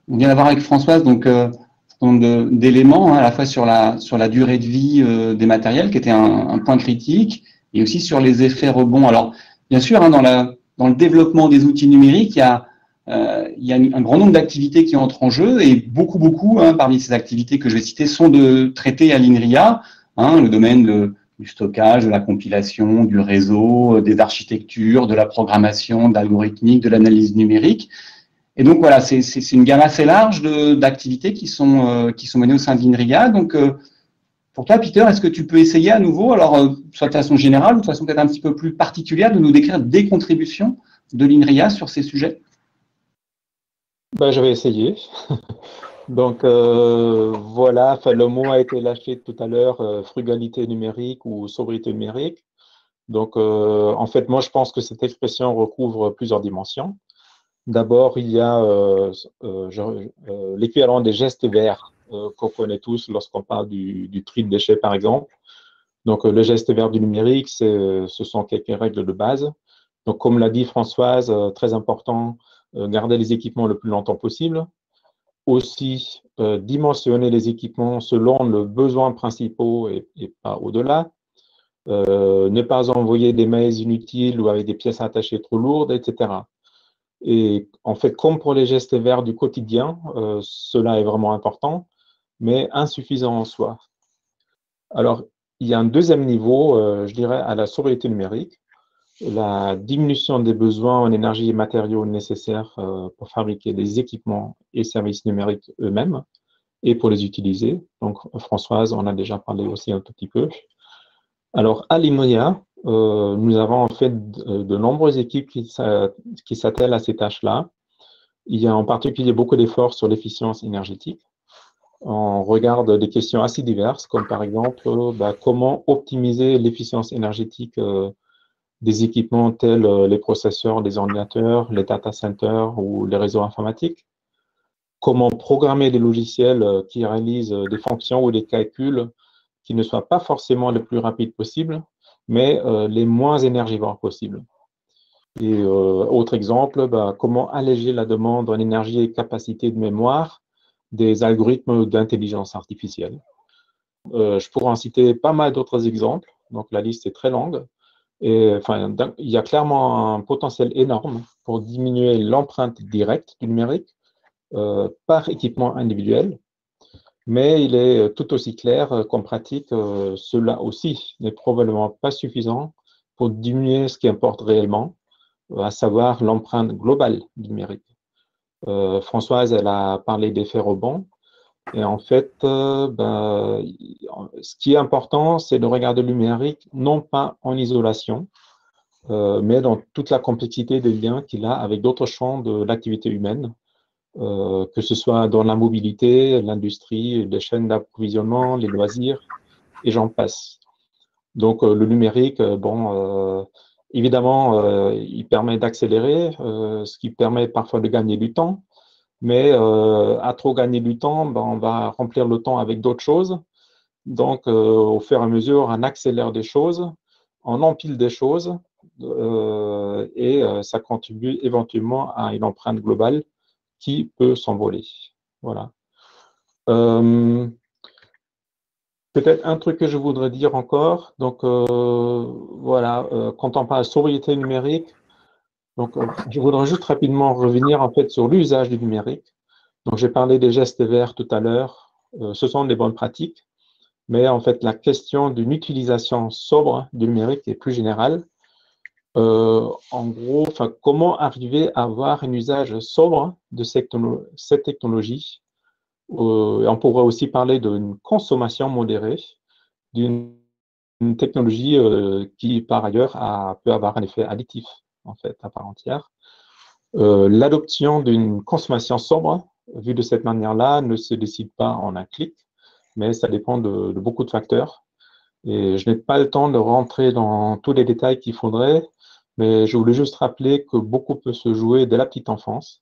on vient d'avoir avec Françoise donc un certain nombre d'éléments, hein, à la fois sur la durée de vie des matériels, qui était un point critique, et aussi sur les effets rebonds. Alors, bien sûr, hein, dans le développement des outils numériques, il y a un grand nombre d'activités qui entrent en jeu, et beaucoup, hein, parmi ces activités que je vais citer sont traitées à l'INRIA, hein, le domaine du stockage, de la compilation, du réseau, des architectures, de la programmation, de l'algorithmique, de l'analyse numérique. Et donc voilà, c'est une gamme assez large d'activités qui sont menées au sein de l'INRIA. Donc pour toi, Peter, est-ce que tu peux essayer à nouveau, alors soit de façon générale ou de façon peut-être un petit peu plus particulière, de nous décrire des contributions de l'INRIA sur ces sujets? Ben, je vais essayer. Donc voilà, le mot a été lâché tout à l'heure, frugalité numérique ou sobriété numérique. Donc en fait, moi je pense que cette expression recouvre plusieurs dimensions. D'abord, il y a l'équivalent des gestes verts qu'on connaît tous lorsqu'on parle du tri de déchets, par exemple. Donc le geste vert du numérique, ce sont quelques règles de base. Donc comme l'a dit Françoise, très important, garder les équipements le plus longtemps possible. Aussi, dimensionner les équipements selon le besoin principal et pas au-delà. Ne pas envoyer des mails inutiles ou avec des pièces attachées trop lourdes, etc. Et en fait, comme pour les gestes verts du quotidien, cela est vraiment important, mais insuffisant en soi. Alors, il y a un deuxième niveau, je dirais, à la sobriété numérique, la diminution des besoins en énergie et matériaux nécessaires pour fabriquer des équipements et services numériques eux-mêmes et pour les utiliser. Donc, Françoise en a déjà parlé aussi un tout petit peu. Alors, à l'INRIA, nous avons en fait de nombreuses équipes qui s'attellent à ces tâches-là. Il y a en particulier beaucoup d'efforts sur l'efficience énergétique. On regarde des questions assez diverses, comme par exemple, comment optimiser l'efficience énergétique des équipements tels les processeurs, les ordinateurs, les data centers ou les réseaux informatiques. Comment programmer des logiciels qui réalisent des fonctions ou des calculs qui ne soient pas forcément les plus rapides possibles, mais les moins énergivores possibles. Et autre exemple, comment alléger la demande en énergie et capacité de mémoire des algorithmes d'intelligence artificielle. Je pourrais en citer pas mal d'autres exemples, donc la liste est très longue. Et, enfin, il y a clairement un potentiel énorme pour diminuer l'empreinte directe du numérique par équipement individuel, mais il est tout aussi clair qu'en pratique, cela aussi n'est probablement pas suffisant pour diminuer ce qui importe réellement, à savoir l'empreinte globale du numérique. Françoise, elle a parlé d'effet rebond. Et en fait, ce qui est important, c'est de regarder le numérique non pas en isolation, mais dans toute la complexité des liens qu'il a avec d'autres champs de l'activité humaine, que ce soit dans la mobilité, l'industrie, les chaînes d'approvisionnement, les loisirs, et j'en passe. Donc, le numérique, évidemment, il permet d'accélérer, ce qui permet parfois de gagner du temps, mais à trop gagner du temps, on va remplir le temps avec d'autres choses. Donc, au fur et à mesure, on accélère des choses, on empile des choses, et ça contribue éventuellement à une empreinte globale qui peut s'envoler. Voilà. Peut-être un truc que je voudrais dire encore. Donc, voilà, quand on parle de sobriété numérique, donc, je voudrais juste rapidement revenir en fait sur l'usage du numérique. Donc, j'ai parlé des gestes verts tout à l'heure. Ce sont des bonnes pratiques, mais en fait, la question d'une utilisation sobre du numérique est plus générale. En gros, comment arriver à avoir un usage sobre de cette technologie? On pourrait aussi parler d'une consommation modérée d'une technologie qui, par ailleurs, peut avoir un effet additif, en fait, à part entière. L'adoption d'une consommation sobre, vue de cette manière-là, ne se décide pas en un clic, mais ça dépend de beaucoup de facteurs. Et je n'ai pas le temps de rentrer dans tous les détails qu'il faudrait, mais je voulais juste rappeler que beaucoup peut se jouer dès la petite enfance.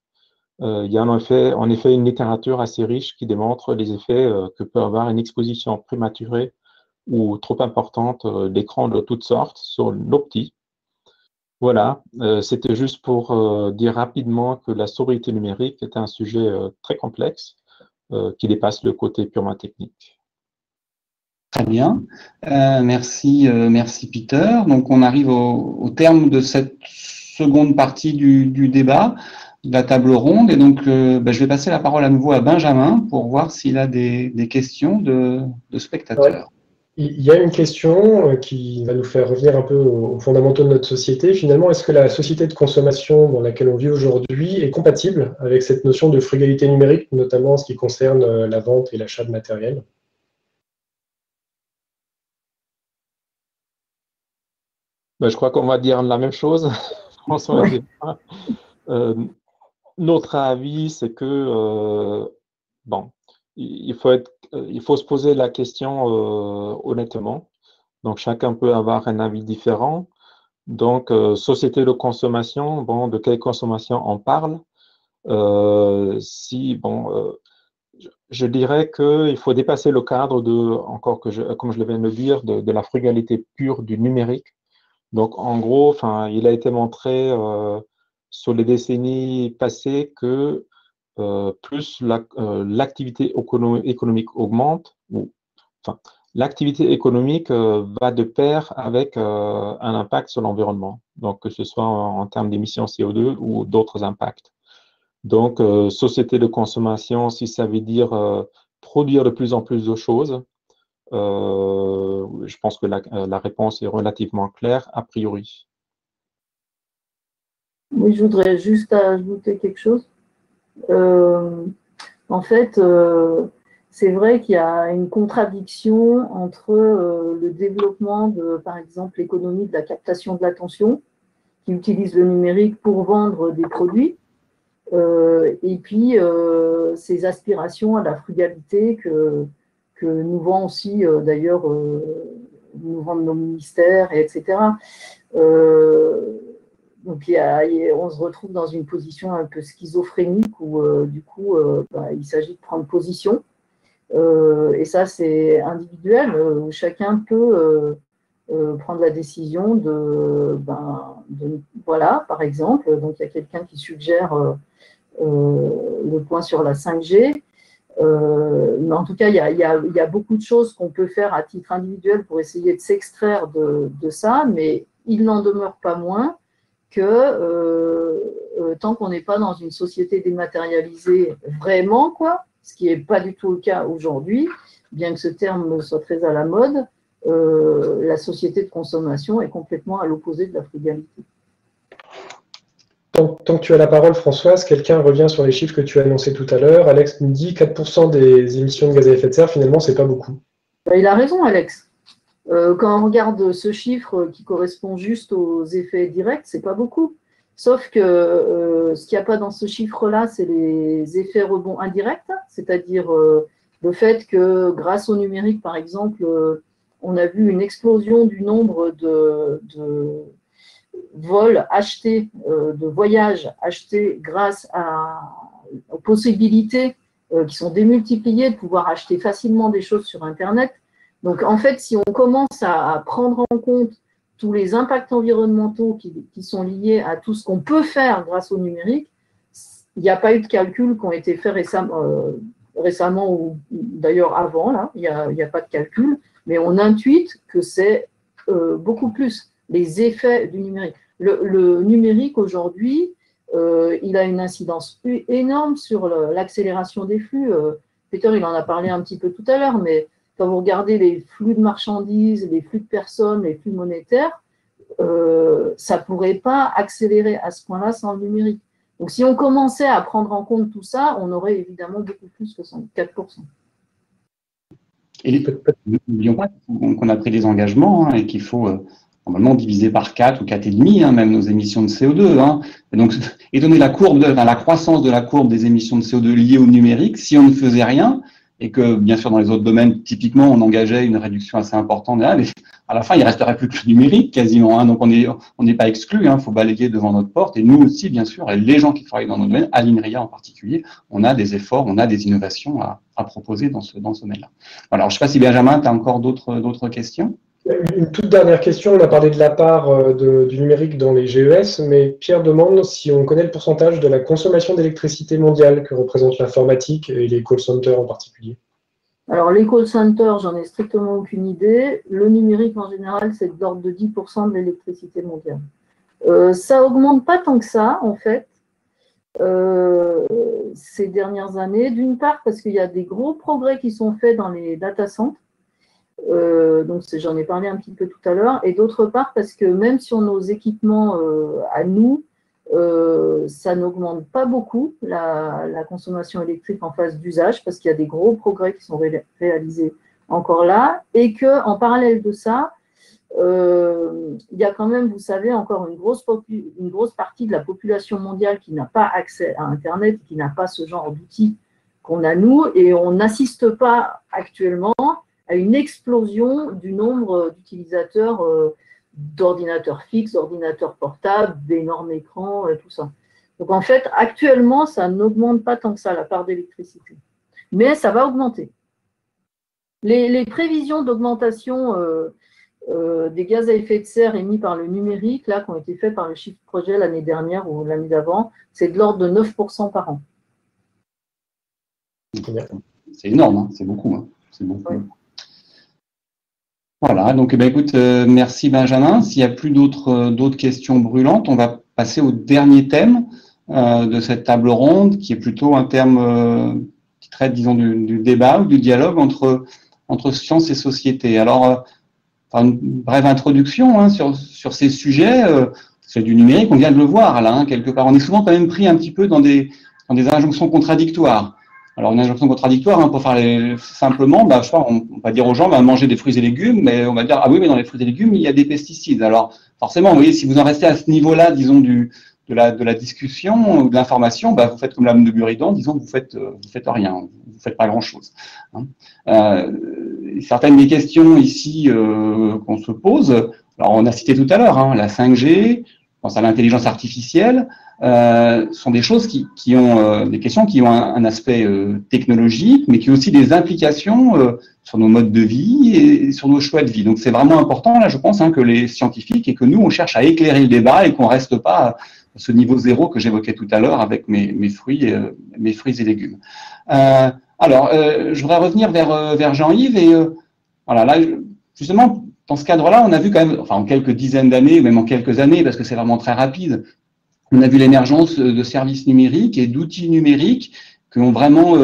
Il y a en effet une littérature assez riche qui démontre les effets que peut avoir une exposition prématurée ou trop importante d'écrans de toutes sortes sur nos petits. Voilà, c'était juste pour dire rapidement que la sobriété numérique est un sujet très complexe qui dépasse le côté purement technique. Très bien, merci Peter. Donc on arrive au terme de cette seconde partie du débat, de la table ronde, et donc je vais passer la parole à nouveau à Benjamin pour voir s'il a des questions de spectateurs. Il y a une question qui va nous faire revenir un peu aux fondamentaux de notre société. Finalement, est-ce que la société de consommation dans laquelle on vit aujourd'hui est compatible avec cette notion de frugalité numérique, notamment en ce qui concerne la vente et l'achat de matériel? Je crois qu'on va dire la même chose, François. Notre avis, c'est que, il faut se poser la question honnêtement. Donc, chacun peut avoir un avis différent. Donc, société de consommation, de quelle consommation on parle? Je dirais qu'il faut dépasser le cadre comme je viens de le dire, de la frugalité pure du numérique. Donc, en gros, il a été montré sur les décennies passées que plus l'activité économique augmente, l'activité économique va de pair avec un impact sur l'environnement, donc que ce soit en termes d'émissions CO2 ou d'autres impacts. Donc, société de consommation, si ça veut dire produire de plus en plus de choses, je pense que la réponse est relativement claire, a priori. Oui, je voudrais juste ajouter quelque chose. En fait, c'est vrai qu'il y a une contradiction entre le développement de, par exemple, l'économie de la captation de l'attention, qui utilise le numérique pour vendre des produits, et puis ces aspirations à la frugalité que nous vend aussi, d'ailleurs, nous vendent nos ministères, etc. Donc, on se retrouve dans une position un peu schizophrénique où, du coup, il s'agit de prendre position. Et ça, c'est individuel. Chacun peut prendre la décision voilà, par exemple. Donc, il y a quelqu'un qui suggère le point sur la 5G. Mais en tout cas, il y a beaucoup de choses qu'on peut faire à titre individuel pour essayer de s'extraire de ça, mais il n'en demeure pas moins que tant qu'on n'est pas dans une société dématérialisée vraiment, quoi, ce qui n'est pas du tout le cas aujourd'hui, bien que ce terme soit très à la mode, la société de consommation est complètement à l'opposé de la frugalité. Tant que tu as la parole, Françoise, quelqu'un revient sur les chiffres que tu as annoncés tout à l'heure. Alex nous dit 4% des émissions de gaz à effet de serre, finalement, c'est pas beaucoup. Il a raison, Alex. Quand on regarde ce chiffre qui correspond juste aux effets directs, c'est pas beaucoup. Sauf que ce qu'il n'y a pas dans ce chiffre-là, c'est les effets rebonds indirects, c'est-à-dire le fait que grâce au numérique, par exemple, on a vu une explosion du nombre de vols achetés, de voyages achetés grâce aux possibilités qui sont démultipliées de pouvoir acheter facilement des choses sur Internet. Donc, en fait, si on commence à prendre en compte tous les impacts environnementaux qui sont liés à tout ce qu'on peut faire grâce au numérique, il n'y a pas eu de calculs qui ont été faits récemment ou d'ailleurs avant, là, il n'y a pas de calcul, mais on intuite que c'est beaucoup plus les effets du numérique. Le numérique, aujourd'hui, il a une incidence énorme sur l'accélération des flux. Peter, il en a parlé un petit peu tout à l'heure, mais quand vous regardez les flux de marchandises, les flux de personnes, les flux monétaires, ça ne pourrait pas accélérer à ce point-là sans le numérique. Donc, si on commençait à prendre en compte tout ça, on aurait évidemment beaucoup plus que 4%. Et n'oublions pas qu'on a pris des engagements et qu'il faut normalement diviser par 4 ou 4,5, même nos émissions de CO2. Et donc, étant donné la croissance de la courbe des émissions de CO2 liées au numérique, si on ne faisait rien, et que, bien sûr, dans les autres domaines, typiquement, on engageait une réduction assez importante, mais à la fin, il ne resterait plus que le numérique, quasiment. Donc, on n'est pas exclu, il faut balayer devant notre porte. Et nous aussi, bien sûr, et les gens qui travaillent dans notre domaine, à l'INRIA en particulier, on a des efforts, on a des innovations à proposer dans ce domaine-là. Alors, je ne sais pas si, Benjamin, tu as encore d'autres questions? Une toute dernière question, on a parlé de la part du numérique dans les GES, mais Pierre demande si on connaît le pourcentage de la consommation d'électricité mondiale que représente l'informatique et les call centers en particulier. Alors, les call centers, j'en ai strictement aucune idée. Le numérique, en général, c'est de l'ordre de 10% de l'électricité mondiale. Ça augmente pas tant que ça, en fait, ces dernières années. D'une part, parce qu'il y a des gros progrès qui sont faits dans les data centers. Donc, j'en ai parlé un petit peu tout à l'heure. Et d'autre part, parce que même sur nos équipements à nous, ça n'augmente pas beaucoup la consommation électrique en phase d'usage, parce qu'il y a des gros progrès qui sont réalisés encore là, et qu'en parallèle de ça, il y a quand même, vous savez, encore une grosse partie de la population mondiale qui n'a pas accès à Internet, qui n'a pas ce genre d'outils qu'on a nous, et on n'assiste pas actuellement à une explosion du nombre d'utilisateurs d'ordinateurs fixes, d'ordinateurs portables, d'énormes écrans, tout ça. Donc en fait, actuellement, ça n'augmente pas tant que ça, la part d'électricité. Mais ça va augmenter. Les prévisions d'augmentation des gaz à effet de serre émis par le numérique, là, qui ont été faites par le Shift Project l'année dernière ou l'année d'avant, c'est de l'ordre de 9% par an. C'est énorme, c'est beaucoup. C'est beaucoup. Oui. Voilà, donc écoute, merci Benjamin. S'il n'y a plus d'autres questions brûlantes, on va passer au dernier thème de cette table ronde, qui est plutôt un terme qui traite, disons, du débat ou du dialogue entre science et société. Alors, une brève introduction sur ces sujets. C'est du numérique, on vient de le voir là, quelque part. On est souvent quand même pris un petit peu dans des injonctions contradictoires. Alors, une injonction contradictoire, hein, pour faire simplement, je sais pas, on va dire aux gens, manger des fruits et légumes, mais on va dire, ah oui, mais dans les fruits et légumes, il y a des pesticides. Alors, forcément, vous voyez, si vous en restez à ce niveau-là, disons, de la discussion ou de l'information, vous faites comme l'âme de Buridan, disons que vous faites rien, vous faites pas grand-chose. Hein. Certaines des questions ici qu'on se pose, alors on a cité tout à l'heure, hein, la 5G, on pense à l'intelligence artificielle, sont des choses qui ont des questions qui ont un aspect technologique, mais qui ont aussi des implications sur nos modes de vie et sur nos choix de vie. Donc c'est vraiment important, là, je pense, hein, que les scientifiques et que nous, on cherche à éclairer le débat et qu'on reste pas à ce niveau zéro que j'évoquais tout à l'heure avec mes fruits et légumes. Je voudrais revenir vers Jean-Yves et voilà, là, justement, dans ce cadre-là, on a vu quand même, enfin en quelques dizaines d'années, ou même en quelques années, parce que c'est vraiment très rapide, on a vu l'émergence de services numériques et d'outils numériques qui ont vraiment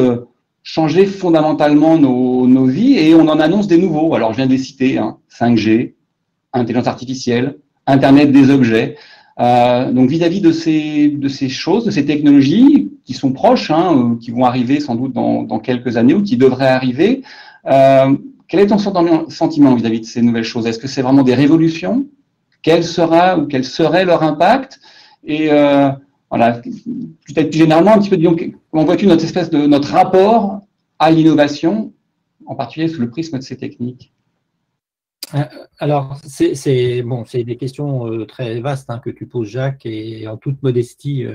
changé fondamentalement nos vies et on en annonce des nouveaux. Alors, je viens de les citer, hein, 5G, intelligence artificielle, Internet des objets. Donc, vis-à-vis de ces choses, de ces technologies qui sont proches, hein, qui vont arriver sans doute dans quelques années ou qui devraient arriver, quel est ton sentiment vis-à-vis de ces nouvelles choses? Est-ce que c'est vraiment des révolutions? Quel serait leur impact? Et voilà, peut-être plus généralement, un petit peu, disons, comment vois-tu notre rapport à l'innovation, en particulier sous le prisme de ces techniques? Alors, c'est des questions très vastes, hein, que tu poses, Jacques, et en toute modestie,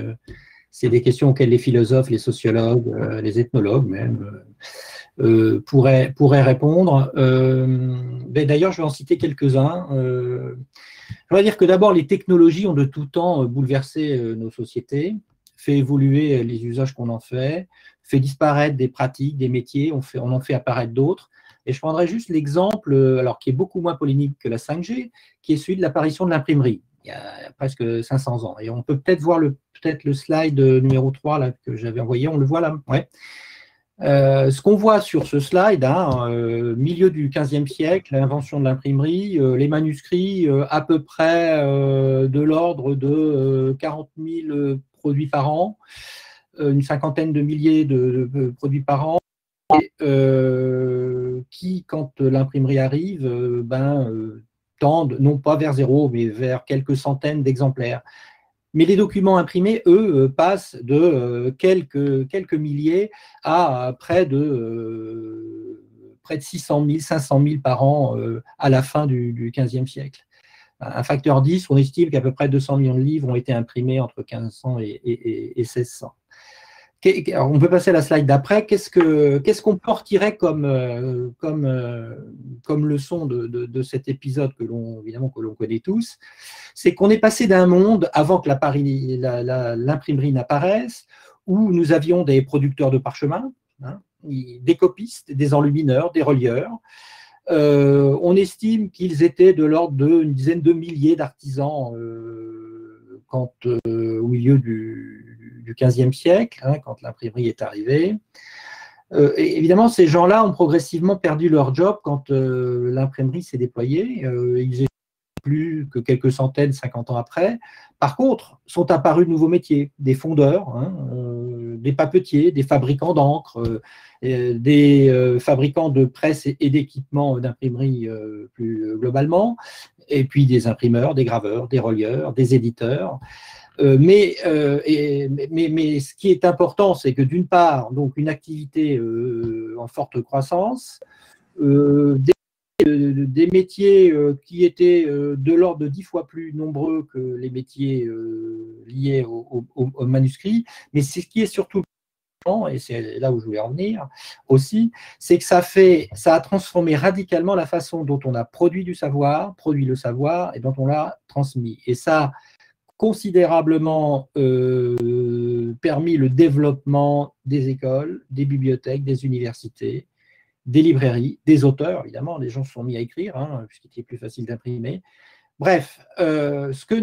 c'est des questions auxquelles les philosophes, les sociologues, les ethnologues même pourraient répondre. D'ailleurs, je vais en citer quelques-uns. Je vais dire que d'abord, les technologies ont de tout temps bouleversé nos sociétés, fait évoluer les usages qu'on en fait disparaître des pratiques, des métiers, on en fait apparaître d'autres. Et je prendrai juste l'exemple, alors qui est beaucoup moins polémique que la 5G, qui est celui de l'apparition de l'imprimerie, il y a presque 500 ans. Et on peut peut-être voir le slide numéro 3 là, que j'avais envoyé, on le voit là, ouais. Ce qu'on voit sur ce slide, hein, milieu du XVe siècle, l'invention de l'imprimerie, les manuscrits à peu près de l'ordre de 40 000 produits par an, une cinquantaine de milliers de produits par an, et, qui, quand l'imprimerie arrive, tendent non pas vers zéro, mais vers quelques centaines d'exemplaires. Mais les documents imprimés, eux, passent de quelques milliers à près de 600 000, 500 000 par an à la fin du XVe siècle. Un facteur 10, on estime qu'à peu près 200 millions de livres ont été imprimés entre 1500 et 1600. Alors, on peut passer à la slide d'après. Qu'est-ce qu'on peut retirer comme leçon de cet épisode que l'on connaît tous? C'est qu'on est passé d'un monde, avant que l'imprimerie n'apparaisse, où nous avions des producteurs de parchemin, hein, des copistes, des enlumineurs, des relieurs. On estime qu'ils étaient de l'ordre d'une dizaine de milliers d'artisans au milieu du XVe siècle, hein, quand l'imprimerie est arrivée. Et évidemment, ces gens-là ont progressivement perdu leur job quand l'imprimerie s'est déployée. Ils étaient plus que quelques centaines, 50 ans après. Par contre, sont apparus de nouveaux métiers, des fondeurs, hein, des papetiers, des fabricants d'encre, des fabricants de presse et d'équipements d'imprimerie plus globalement, et puis des imprimeurs, des graveurs, des relieurs, des éditeurs. Mais ce qui est important, c'est que d'une part, donc une activité en forte croissance, des métiers qui étaient de l'ordre de 10 fois plus nombreux que les métiers liés au manuscrit, mais ce qui est surtout, et c'est là où je voulais en venir aussi, c'est que ça a transformé radicalement la façon dont on a produit le savoir et dont on l'a transmis. Et ça considérablement permis le développement des écoles, des bibliothèques, des universités, des librairies, des auteurs, évidemment, les gens se sont mis à écrire, hein, puisqu'il était plus facile d'imprimer. Bref, ce que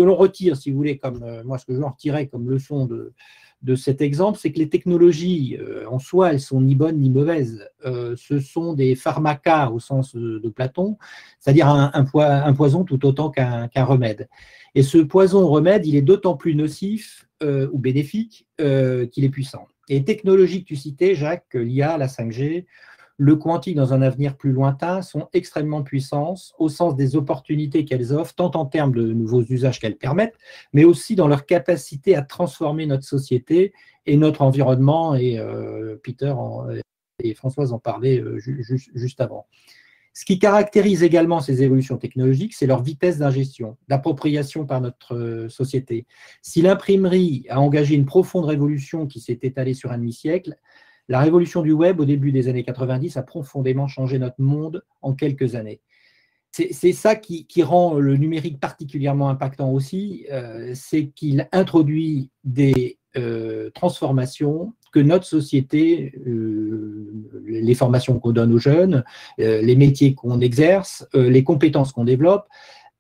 l'on retire, si vous voulez, moi, ce que je en retirais comme leçon de cet exemple, c'est que les technologies, en soi, elles sont ni bonnes ni mauvaises. Ce sont des pharmacas au sens de Platon, c'est-à-dire un poison tout autant qu'un remède. Et ce poison-remède, il est d'autant plus nocif ou bénéfique qu'il est puissant. Et les technologies que tu citais, Jacques, l'IA, la 5G, le quantique dans un avenir plus lointain sont extrêmement puissantes au sens des opportunités qu'elles offrent, tant en termes de nouveaux usages qu'elles permettent, mais aussi dans leur capacité à transformer notre société et notre environnement. Et Peter et Françoise en parlaient juste avant. Ce qui caractérise également ces évolutions technologiques, c'est leur vitesse d'ingestion, d'appropriation par notre société. Si l'imprimerie a engagé une profonde révolution qui s'est étalée sur un demi-siècle, la révolution du web au début des années 90 a profondément changé notre monde en quelques années. C'est ça qui rend le numérique particulièrement impactant aussi, c'est qu'il introduit des transformations que notre société, les formations qu'on donne aux jeunes, les métiers qu'on exerce, les compétences qu'on développe,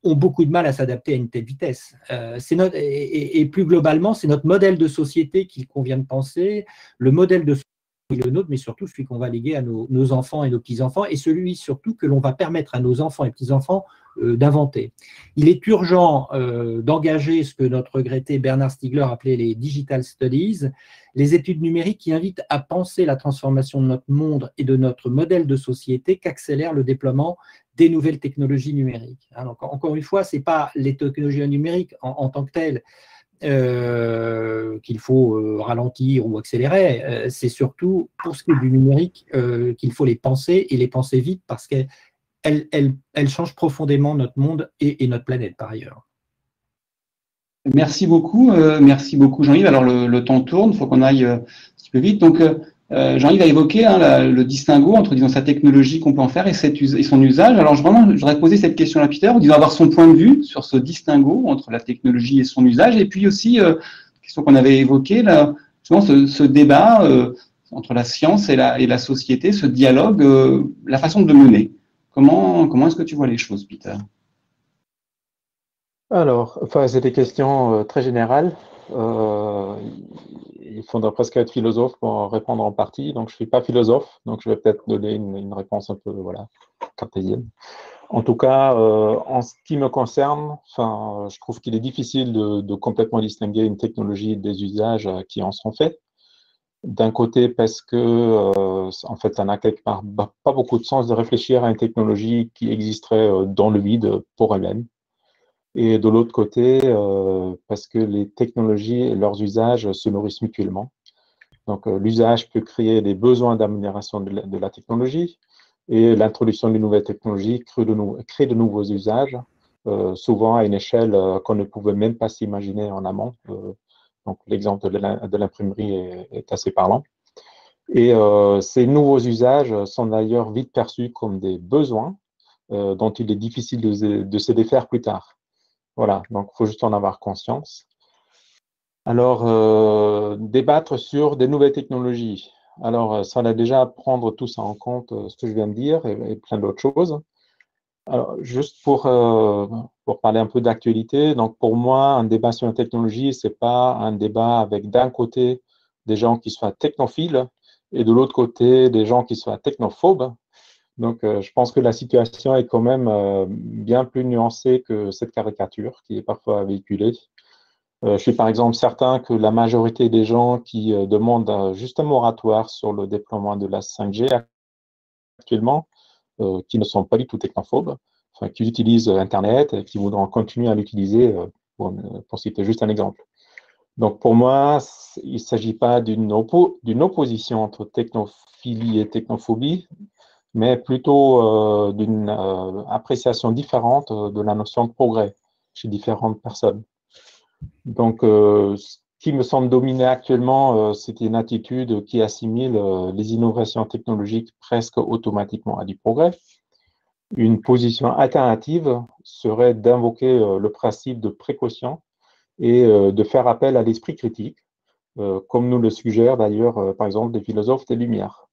ont beaucoup de mal à s'adapter à une telle vitesse. Et plus globalement, c'est notre modèle de société qu'il convient de penser, le modèle de société le nôtre, mais surtout celui qu'on va léguer à nos enfants et nos petits-enfants, et celui surtout que l'on va permettre à nos enfants et petits-enfants d'inventer. Il est urgent d'engager ce que notre regretté Bernard Stiegler appelait les digital studies, les études numériques qui invitent à penser la transformation de notre monde et de notre modèle de société qu'accélère le déploiement des nouvelles technologies numériques. Donc, encore une fois, ce n'est pas les technologies numériques en tant que telles qu'il faut ralentir ou accélérer, c'est surtout pour ce qui est du numérique qu'il faut les penser et les penser vite parce qu'elles changent profondément notre monde et notre planète par ailleurs. Merci beaucoup Jean-Yves. Alors le temps tourne, il faut qu'on aille un petit peu vite. Donc Jean-Yves a évoqué le distinguo entre disons, sa technologie qu'on peut en faire et son usage. Alors je voudrais poser cette question à Peter, disons avoir son point de vue sur ce distinguo entre la technologie et son usage, et puis aussi question qu'on avait évoquée, là, ce débat entre la science et la société, ce dialogue, la façon de le mener. Comment est-ce que tu vois les choses, Peter? Alors, c'est des questions très générales. Il faudra presque être philosophe pour en répondre en partie. Donc, je ne suis pas philosophe, donc je vais peut-être donner une réponse un peu cartésienne. En tout cas, en ce qui me concerne, je trouve qu'il est difficile de complètement distinguer une technologie des usages qui en sont faits. D'un côté, parce que en fait, ça n'a quelque part pas beaucoup de sens de réfléchir à une technologie qui existerait dans le vide pour elle-même. Et de l'autre côté, parce que les technologies et leurs usages se nourrissent mutuellement. Donc, l'usage peut créer des besoins d'amélioration de la technologie et l'introduction de nouvelles technologies crée de nouveaux usages, souvent à une échelle qu'on ne pouvait même pas s'imaginer en amont. Donc, l'exemple de l'imprimerie est assez parlant. Et ces nouveaux usages sont d'ailleurs vite perçus comme des besoins dont il est difficile de se défaire plus tard. Voilà, donc il faut juste en avoir conscience. Alors, débattre sur des nouvelles technologies. Alors, ça va déjà prendre tout ça en compte, ce que je viens de dire, et plein d'autres choses. Alors, juste pour parler un peu d'actualité, donc pour moi, un débat sur une technologie, ce n'est pas un débat avec d'un côté des gens qui soient technophiles et de l'autre côté des gens qui soient technophobes. Donc, je pense que la situation est quand même bien plus nuancée que cette caricature qui est parfois véhiculée. Je suis par exemple certain que la majorité des gens qui demandent juste un moratoire sur le déploiement de la 5G actuellement, qui ne sont pas du tout technophobes, qui utilisent Internet et qui voudront continuer à l'utiliser, pour citer juste un exemple. Donc, pour moi, il ne s'agit pas d'une opposition entre technophilie et technophobie, mais plutôt d'une appréciation différente de la notion de progrès chez différentes personnes. Donc, ce qui me semble dominer actuellement, c'est une attitude qui assimile les innovations technologiques presque automatiquement à du progrès. Une position alternative serait d'invoquer le principe de précaution et de faire appel à l'esprit critique, comme nous le suggèrent d'ailleurs, par exemple, des philosophes des Lumières.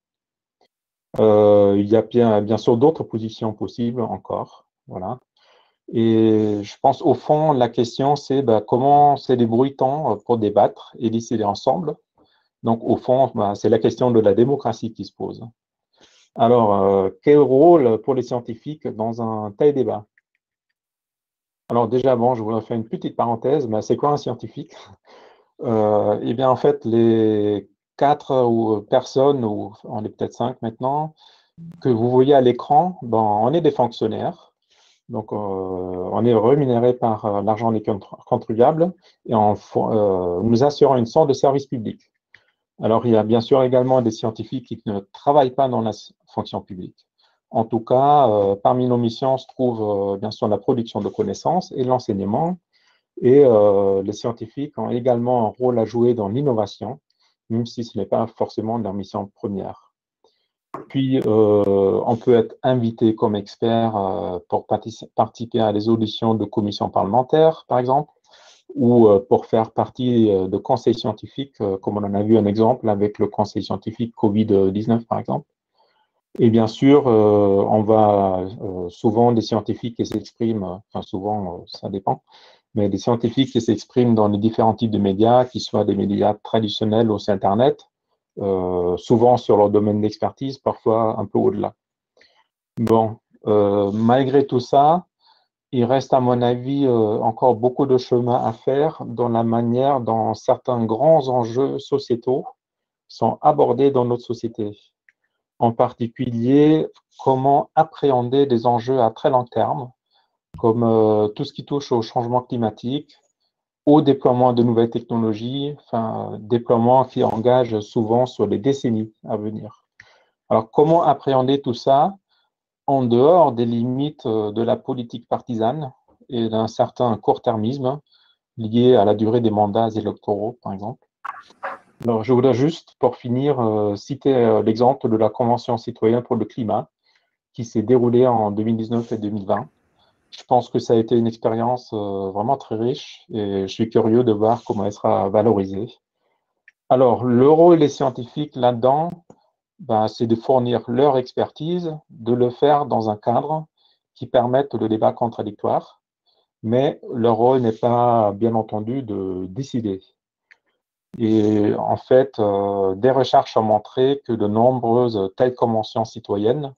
Il y a bien sûr d'autres positions possibles encore. Voilà. Et je pense au fond, la question c'est comment se débrouille-t-on pour débattre et décider ensemble. Donc au fond, c'est la question de la démocratie qui se pose. Alors, quel rôle pour les scientifiques dans un tel débat? Alors déjà, je voudrais faire une petite parenthèse. C'est quoi un scientifique? Eh bien, en fait, les 4 personnes, ou on est peut-être 5 maintenant, que vous voyez à l'écran, ben, on est des fonctionnaires. Donc, on est rémunéré par l'argent des contribuables et nous assurons une sorte de service public. Alors, il y a bien sûr également des scientifiques qui ne travaillent pas dans la fonction publique. En tout cas, parmi nos missions se trouve bien sûr la production de connaissances et l'enseignement. Et les scientifiques ont également un rôle à jouer dans l'innovation, même si ce n'est pas forcément leur mission première. Puis, on peut être invité comme expert pour participer à des auditions de commissions parlementaires, par exemple, ou pour faire partie de conseils scientifiques, comme on en a vu un exemple avec le conseil scientifique Covid-19, par exemple. Et bien sûr, on va souvent des scientifiques qui s'expriment, enfin souvent, ça dépend, mais des scientifiques qui s'expriment dans les différents types de médias, qui soient des médias traditionnels ou sur Internet, souvent sur leur domaine d'expertise, parfois un peu au-delà. Bon, malgré tout ça, il reste, à mon avis, encore beaucoup de chemin à faire dans la manière dont certains grands enjeux sociétaux sont abordés dans notre société. En particulier, comment appréhender des enjeux à très long terme, comme tout ce qui touche au changement climatique, au déploiement de nouvelles technologies, enfin, déploiement qui engage souvent sur les décennies à venir. Alors, comment appréhender tout ça en dehors des limites de la politique partisane et d'un certain court-termisme lié à la durée des mandats électoraux, par exemple? Alors, je voudrais juste, pour finir, citer l'exemple de la Convention citoyenne pour le climat qui s'est déroulée en 2019 et 2020. Je pense que ça a été une expérience vraiment très riche et je suis curieux de voir comment elle sera valorisée. Alors, le rôle des scientifiques là-dedans, ben, c'est de fournir leur expertise, de le faire dans un cadre qui permette le débat contradictoire, mais leur rôle n'est pas, bien entendu, de décider. Et en fait, des recherches ont montré que de nombreuses telles conventions citoyennes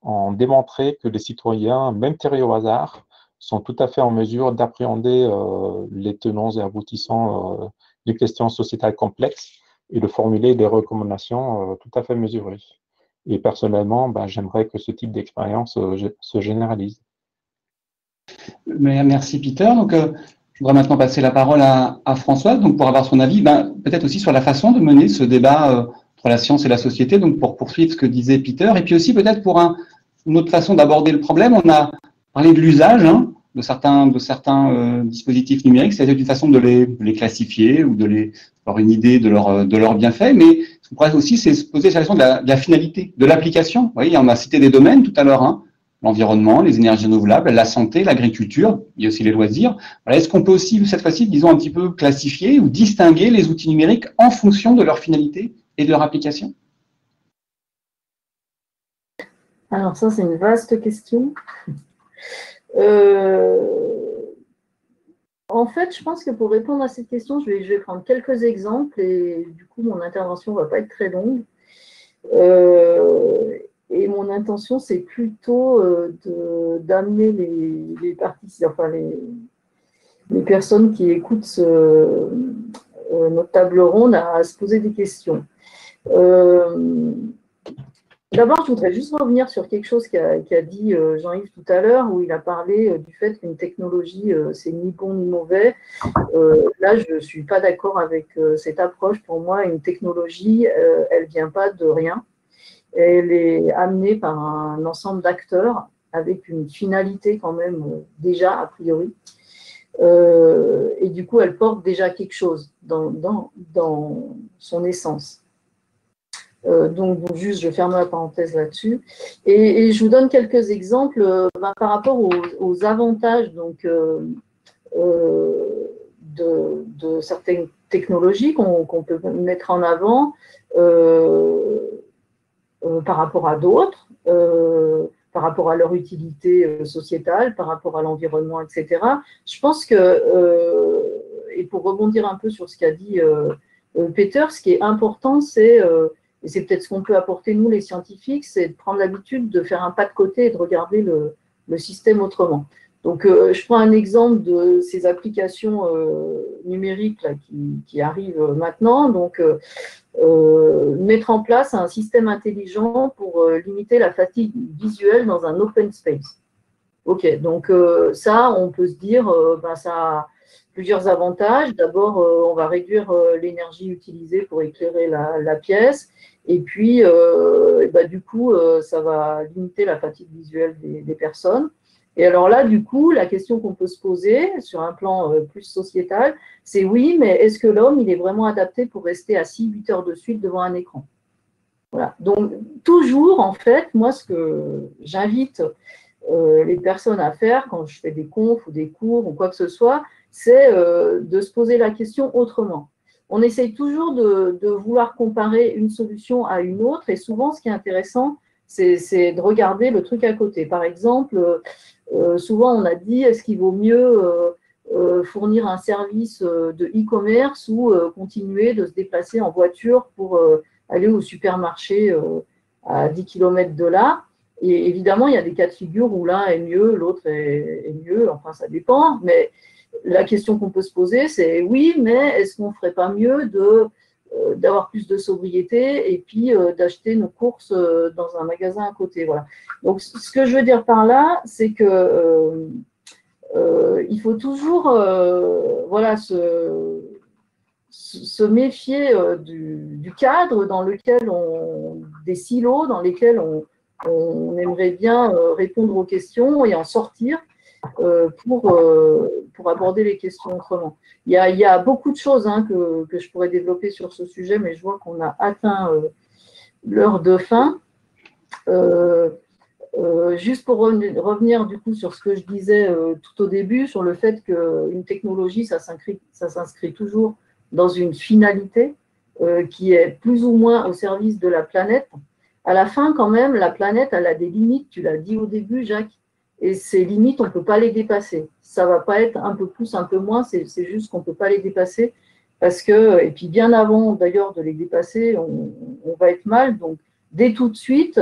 ont démontré que les citoyens, même tirés au hasard, sont tout à fait en mesure d'appréhender les tenants et aboutissants d'une question sociétale complexe et de formuler des recommandations tout à fait mesurées. Et personnellement, ben, j'aimerais que ce type d'expérience se généralise. Merci Peter. Donc, je voudrais maintenant passer la parole à Françoise, donc pour avoir son avis, peut-être aussi sur la façon de mener ce débat entre la science et la société, donc pour poursuivre ce que disait Peter, et puis aussi peut-être pour une autre façon d'aborder le problème. On a parlé de l'usage de certains dispositifs numériques, c'est-à-dire d'une façon de les classifier ou avoir une idée de leur bienfait, mais on pourrait aussi se poser la question de la finalité, de l'application. Vous voyez, on a cité des domaines tout à l'heure, l'environnement, les énergies renouvelables, la santé, l'agriculture, il y a aussi les loisirs. Voilà, est-ce qu'on peut aussi, cette fois-ci, disons, un petit peu classifier ou distinguer les outils numériques en fonction de leur finalité et de leur application? Alors ça, c'est une vaste question. En fait, je pense que pour répondre à cette question, je vais prendre quelques exemples et du coup, mon intervention ne va pas être très longue. Et mon intention, c'est plutôt d'amener les participants, enfin les personnes qui écoutent notre table ronde à se poser des questions. D'abord, je voudrais juste revenir sur quelque chose qu'a dit Jean-Yves tout à l'heure, où il a parlé du fait qu'une technologie, c'est ni bon ni mauvais. Là, je ne suis pas d'accord avec cette approche. Pour moi, une technologie, elle ne vient pas de rien. Elle est amenée par un ensemble d'acteurs avec une finalité quand même déjà a priori. Et du coup, elle porte déjà quelque chose dans son essence. Donc, juste, je ferme la parenthèse là-dessus. Et je vous donne quelques exemples par rapport aux avantages donc, de certaines technologies qu'on peut mettre en avant par rapport à d'autres, par rapport à leur utilité sociétale, par rapport à l'environnement, etc. Je pense que, et pour rebondir un peu sur ce qu'a dit Peter, ce qui est important, c'est, et c'est peut-être ce qu'on peut apporter nous les scientifiques, c'est de prendre l'habitude de faire un pas de côté et de regarder le système autrement. Donc, je prends un exemple de ces applications numériques là, qui arrivent maintenant. Donc, mettre en place un système intelligent pour limiter la fatigue visuelle dans un open space. Ok, donc ça, on peut se dire, ça a plusieurs avantages. D'abord, on va réduire l'énergie utilisée pour éclairer la pièce. Et puis, du coup, ça va limiter la fatigue visuelle des personnes. Et alors là, du coup, la question qu'on peut se poser sur un plan plus sociétal, c'est oui, mais est-ce que l'homme, il est vraiment adapté pour rester assis 8 heures de suite devant un écran? Voilà. Donc, toujours, en fait, moi, ce que j'invite les personnes à faire quand je fais des confs ou des cours ou quoi que ce soit, c'est de se poser la question autrement. On essaye toujours de vouloir comparer une solution à une autre et souvent, ce qui est intéressant, c'est de regarder le truc à côté. Par exemple, souvent on a dit, est-ce qu'il vaut mieux fournir un service de e-commerce ou continuer de se déplacer en voiture pour aller au supermarché à 10 km de là? Et évidemment, il y a des cas de figure où l'un est mieux, l'autre est mieux, enfin ça dépend, mais la question qu'on peut se poser, c'est oui, mais est-ce qu'on ne ferait pas mieux d'avoir plus de sobriété et puis d'acheter nos courses dans un magasin à côté, voilà. Donc, ce que je veux dire par là, c'est que il faut toujours voilà, se méfier du cadre dans lequel des silos dans lesquels on aimerait bien répondre aux questions et en sortir pour aborder les questions autrement. Il y a beaucoup de choses que je pourrais développer sur ce sujet, mais je vois qu'on a atteint l'heure de fin. Juste pour revenir du coup sur ce que je disais tout au début, sur le fait qu'une technologie, ça s'inscrit toujours dans une finalité qui est plus ou moins au service de la planète. À la fin, quand même, la planète, elle a des limites, tu l'as dit au début, Jacques, et ces limites, on ne peut pas les dépasser. Ça ne va pas être un peu plus, un peu moins, c'est juste qu'on ne peut pas les dépasser parce que, et puis bien avant d'ailleurs de les dépasser, on va être mal. Donc, dès tout de suite,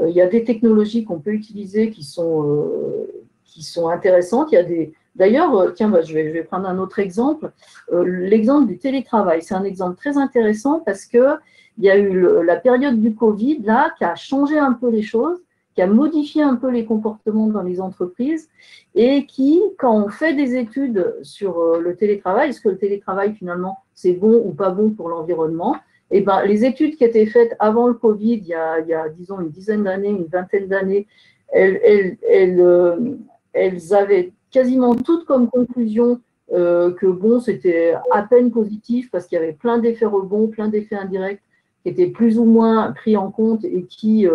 il y a des technologies qu'on peut utiliser qui sont intéressantes. Il y a des… D'ailleurs, tiens, je vais prendre un autre exemple. L'exemple du télétravail, c'est un exemple très intéressant parce qu'il y a eu la période du Covid là, qui a changé un peu les choses, qui a modifié un peu les comportements dans les entreprises et qui, quand on fait des études sur le télétravail, est-ce que le télétravail, finalement, c'est bon ou pas bon pour l'environnement? Eh ben, les études qui étaient faites avant le Covid, il y a disons, une dizaine d'années, une vingtaine d'années, elles avaient quasiment toutes comme conclusion que bon, c'était à peine positif parce qu'il y avait plein d'effets rebonds, plein d'effets indirects qui étaient plus ou moins pris en compte et qui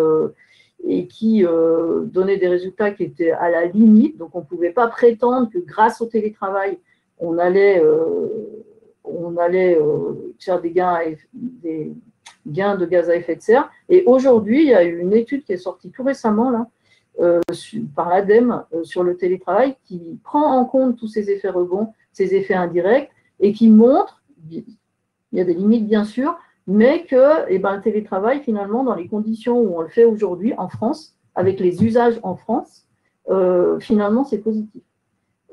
donnaient des résultats qui étaient à la limite. Donc, on ne pouvait pas prétendre que grâce au télétravail, on allait faire des gains de gaz à effet de serre. Et aujourd'hui, il y a eu une étude qui est sortie tout récemment là, par l'ADEME sur le télétravail qui prend en compte tous ces effets rebonds, ces effets indirects et qui montre, il y a des limites bien sûr, mais que le télétravail, finalement, dans les conditions où on le fait aujourd'hui en France, avec les usages en France, finalement, c'est positif.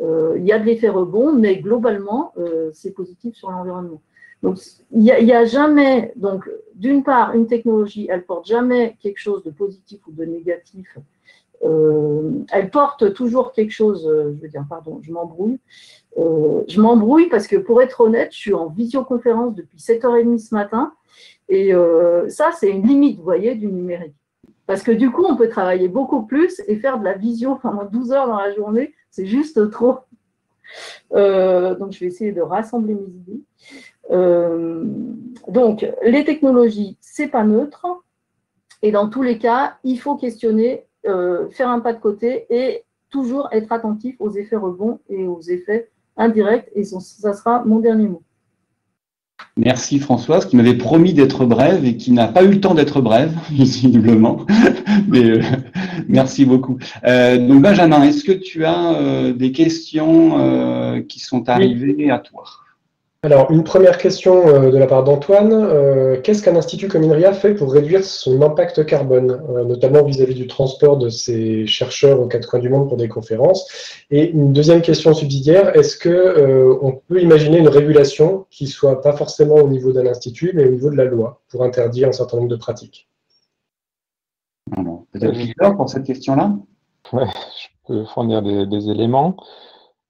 Il y a de l'effet rebond, mais globalement, c'est positif sur l'environnement. Donc, il y a jamais, donc, d'une part, une technologie, elle porte jamais quelque chose de positif ou de négatif. Elle porte toujours quelque chose, je veux dire, pardon, je m'embrouille. Je m'embrouille parce que, pour être honnête, je suis en visioconférence depuis 7h30 ce matin. Et ça, c'est une limite, vous voyez, du numérique. Parce que du coup, on peut travailler beaucoup plus et faire de la visio pendant 12 heures dans la journée, c'est juste trop. Donc, je vais essayer de rassembler mes idées. Donc, les technologies, c'est pas neutre. Et dans tous les cas, il faut questionner, faire un pas de côté et toujours être attentif aux effets rebonds et aux effets indirects. Et ça sera mon dernier mot. Merci Françoise, qui m'avait promis d'être brève et qui n'a pas eu le temps d'être brève, visiblement. Mais merci beaucoup. Donc Benjamin, est-ce que tu as des questions qui sont arrivées à toi? Alors, une première question de la part d'Antoine. Qu'est-ce qu'un institut comme INRIA fait pour réduire son impact carbone, notamment vis-à-vis du transport de ses chercheurs aux quatre coins du monde pour des conférences? Et une deuxième question subsidiaire, est-ce qu'on peut imaginer une régulation qui soit pas forcément au niveau d'un institut, mais au niveau de la loi, pour interdire un certain nombre de pratiques? Peut-être Peter pour cette question-là? Ouais, je peux fournir des éléments.